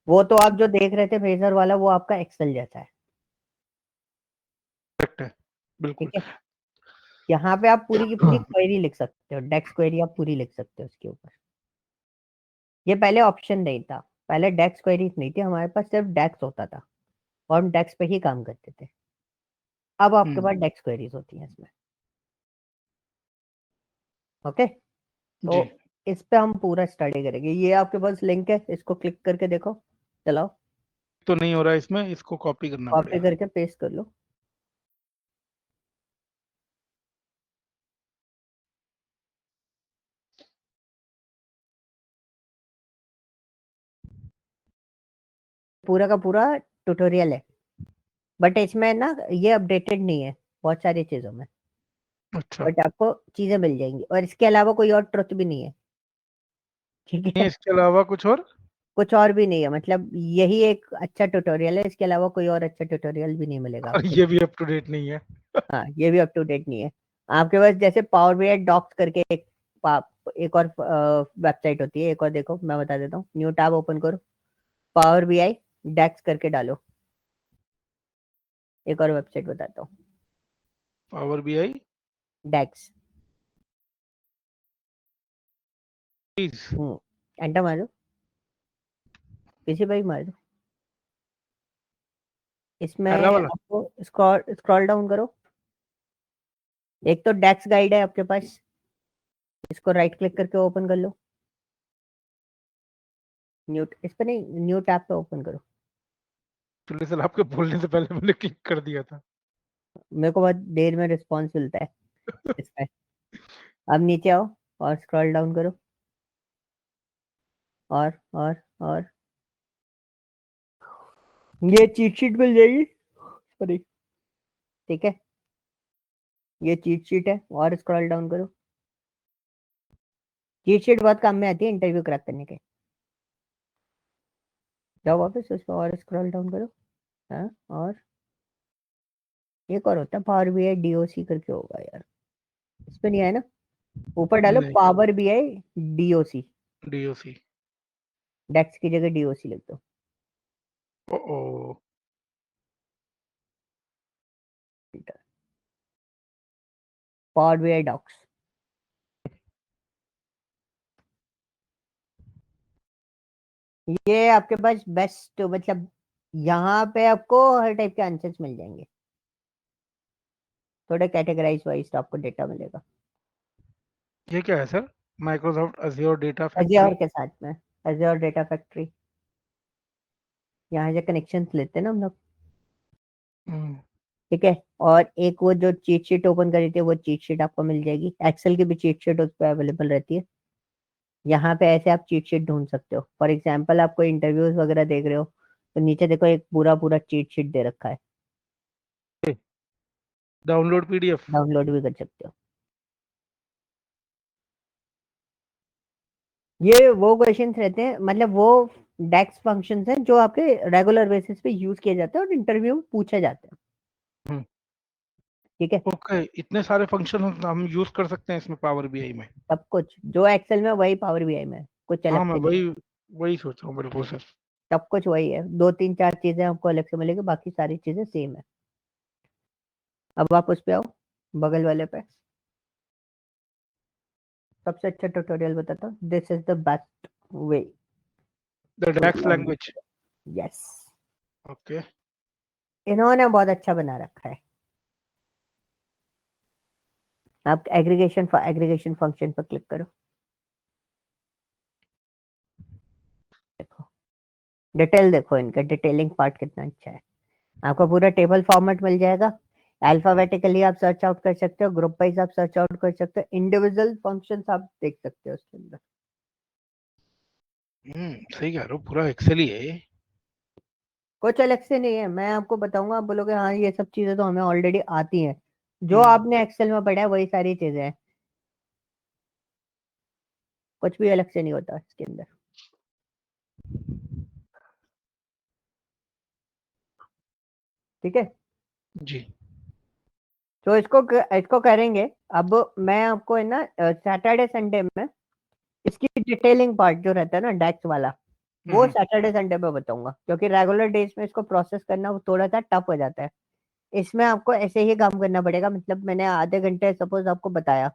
वो तो आप जो देख रहे थे मेजर वाला, वो आपका एक्सेल जैसा है, करेक्ट है, ठीक बिल्कुल। है। यहाँ पे आप पूरी की पूरी हाँ, क्वेरी लिख सकते हो, डेक्स क्वेरी आप पूरी लिख सकते हो उसके ऊपर। ये पहले ऑप्शन नहीं था, पहले डेक्स क्वेरीज नहीं थी हमारे पास, सिर्फ डेक्स होता था और हम डेक्स पे ही काम करते थे। अब आपके पास डेक्स क्वेरीज होती हैं इसमें, ओके। तो जी। इस पे हम पूरा स्टडी करेंगे, ये आपके पास लिंक है, इसको क्लिक करके देखो, चलाओ, तो नहीं हो रहा है इसमें, इसको कॉपी करना कॉपी पड़ेगा। करके पेस्ट कर लो। पूरा का पूरा ट्यूटोरियल है, बट इसमें ना ये अपडेटेड नहीं है बहुत सारी चीजों में, अच्छा, बट आपको चीजें मिल जाएंगी, और इसके अलावा कोई और ट्रुथ भी नहीं है, ठीक नहीं है। इसके अलावा कुछ और। कुछ और भी नहीं है, मतलब यही एक अच्छा ट्यूटोरियल है, इसके अलावा कोई और अच्छा ट्यूटोरियल भी नहीं मिलेगा और आपको। ये भी अप टू डेट नहीं है। हाँ, ये भी अप टू डेट नहीं है। आपके पास जैसे पावर बीआई डॉक्स करके एक और वेबसाइट होती है, एक और देखो मैं बता देता हूँ, न्यू टैब ओपन करो, पावर बीआई डैक्स करके डालो, एक और वेबसाइट बताता हूँ, power BI DAX please enter मारो, किसी पर भी मार दो। इसमें पहला वाला आपको स्क्रॉल डाउन करो। एक तो डेक्स गाइड है आपके पास, इसको राइट क्लिक करके ओपन कर लो। न्यू इस पर नहीं, न्यू टैब पे ओपन करो। चलिए सर, आपके बोलने से पहले मैंने क्लिक कर दिया था। मेरे को बहुत देर में रिस्पॉन्स मिलता है इस पे। अब नीचे आओ और स्क्रॉल डाउन करो, और ये चीट शीट मिल जाएगी, सॉरी, ठीक है, ये चीट शीट है। और स्क्रॉल डाउन करो। चीट शीट बहुत काम में आती है इंटरव्यू क्रैक करने के। जाओ वापस उस पर और स्क्रॉल डाउन करो। हाँ, और एक और होता है पावर बीआई डीओसी करके, होगा यार, इस पे नहीं आया ना, ऊपर डालो नहीं, पावर बीआई डीओसी, डीओसी। डेक्स की जगह डीओसी लिख दो। ओ पावर बीआई डॉक्स। ये आपके पास बेस्ट, मतलब यहाँ पे आपको हर टाइप के आंसर्स मिल जाएंगे, थोड़े कैटेगराइज वाइज आपको डेटा मिलेगा। ये क्या है sir? Microsoft Azure data Azure factory. के साथ में, अज्योर डेटा फैक्ट्री, यहाँ से कनेक्शन लेते हैं ना हम लोग, ठीक है। और एक वो जो चीट शीट ओपन करी थी, वो चीट शीट आपको मिल जाएगी। एक्सेल की भी चीट शीट उस पर अवेलेबल रहती है। यहाँ पे ऐसे आप चीट शीट ढूंढ सकते हो। फॉर एग्जाम्पल आप कोई इंटरव्यूज वगैरह देख रहे हो, तो नीचे देखो एक पूरा पूरा चीट शीट दे रखा है, डाउनलोड पीडीएफ। डाउनलोड भी कर सकते हो। ये वो क्वेश्चंस रहते हैं, मतलब वो डेक्स फंक्शंस हैं जो आपके रेगुलर बेसिस पे यूज किए जाते हैं और इंटरव्यू में पूछे जाते हैं, ठीक है। ओके, इतने सारे फंक्शन हम यूज कर सकते हैं इसमें पावर बीआई में? सब कुछ जो एक्सेल में वही पावर बीआई में है, कुछ हाँ, अलग मैं से नहीं है। वही सोच रहा हूँ बिल्कुल सर। सब कुछ वही है, दो तीन चार चीजें आपको अलग से मिलेगी, बाकी सारी चीजें सेम है। अब आप उस पे आओ, बगल वाले पे, सबसे अच्छा ट्यूटोरियल बताता हूँ, this is the best way the to DAX learn. Language. Yes, okay. इन्होंने बहुत अच्छा बना रखा है। आप एग्रीगेशन फंक्शन पर क्लिक करो, देखो डिटेल, देखो इनका डिटेलिंग पार्ट कितना अच्छा है। आपको पूरा टेबल फॉर्मेट मिल जाएगा। अल्फाबेटिकली आप सर्च आउट कर सकते हो, ग्रुप वाइज आप सर्च आउट कर सकते हो, इंडिविजुअल फंक्शंस आप देख सकते हो उसके अंदर। सही कह रहे हो, पूरा एक्सेल ही है ये। कुछ अलग से नहीं है, मैं आपको बताऊंगा, आप बोलोगे हाँ ये सब चीजें तो हमें ऑलरेडी आती हैं। जो हम्म, आपने एक्सेल में पढ़ा है वही सारी चीजें हैं, कुछ भी अलग से नहीं होता इसके अंदर, ठीक है। जी। तो इसको करेंगे। अब मैं आपको है ना सैटरडे संडे में इसकी डिटेलिंग पार्ट जो रहता है ना डेक्स वाला, वो हम्म, सैटरडे संडे पे बताऊंगा, क्योंकि रेगुलर डेज में इसको प्रोसेस करना वो थोड़ा सा टफ हो जाता है। इसमें आपको ऐसे ही काम करना पड़ेगा, मतलब मैंने आधे घंटे सपोज आपको बताया,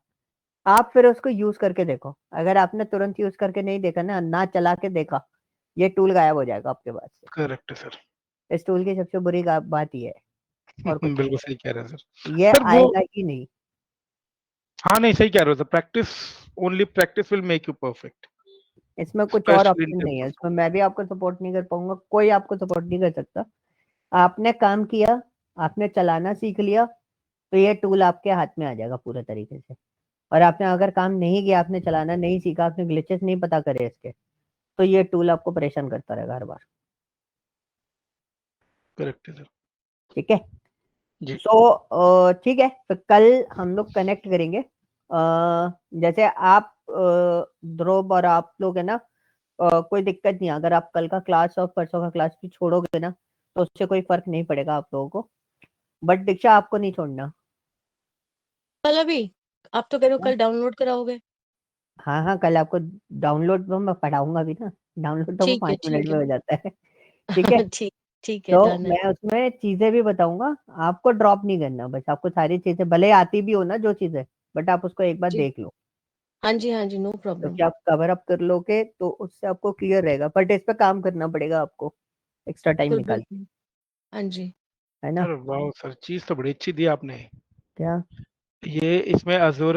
आप फिर उसको यूज करके देखो। अगर आपने तुरंत यूज करके नहीं देखा ना, ना चला के देखा, ये टूल गायब हो जाएगा आपके पास से। करेक्ट है सर। इस टूल की सबसे बुरी बात ये है, और कुछ बिल्कुल नहीं सही कह रहे हैं सर। है, ये सर वो, आएगा ही नहीं। हाँ नहीं, सही कह रहे हो sir. Practice, only practice will make you perfect, इसमें कुछ और स्पेशली इन ऑप्शन नहीं टर्म्स है, ऑफ इसमें मैं भी आपको सपोर्ट नहीं कर पाऊंगा, कोई आपको सपोर्ट नहीं कर सकता। आपने काम किया, आपने चलाना सीख लिया, तो ये टूल आपके हाथ में आ जाएगा पूरे तरीके से। और आपने अगर काम नहीं किया, आपने चलाना नहीं सीखा, आपने ग्लिचेस नहीं पता करे इसके, तो ये टूल आपको परेशान करता रहेगा हर बार, करेक्ट है सर। ठीक है। जी। सो ठीक है, तो कल हम लोग कनेक्ट करेंगे। जैसे आप ध्रुव और आप लोग है ना, कोई दिक्कत नहीं है। अगर आप कल का क्लास और परसों का क्लास भी छोड़ोगे ना, तो उससे कोई फर्क नहीं पड़ेगा आप लोगों को, बट दीक्षा आपको नहीं छोड़ना। कल अभी आप तो कह रहे हो कल डाउनलोड कराओगे? हाँ हाँ, कल आपको डाउनलोड में मैं पढ़ाऊंगा भी ना, डाउनलोड तो वो ठीक है 5 मिनट ठीक में है। हो जाता है, ठीक है। ठीक, ठीक है, तो डन है। मैं उसमें चीजें भी बताऊंगा, आपको ड्रॉप नहीं करना, बस आपको सारी चीजें भले आती भी हो ना जो चीजें, बट आप उसको एक बार जी देख लो, हाँ जी नो तो प्रॉब्लम। क्या आप कवर अप कर लोगे तो उससे आपको क्लियर रहेगा, बट इस पे काम करना पड़ेगा आपको, एक्स्ट्रा टाइम बिल्कुल निकाल के, बिल्कुल। हाँ जी। है ना? अरे वाह सर, चीज तो बड़ी अच्छी दी आपने। क्या ये इसमें अजूर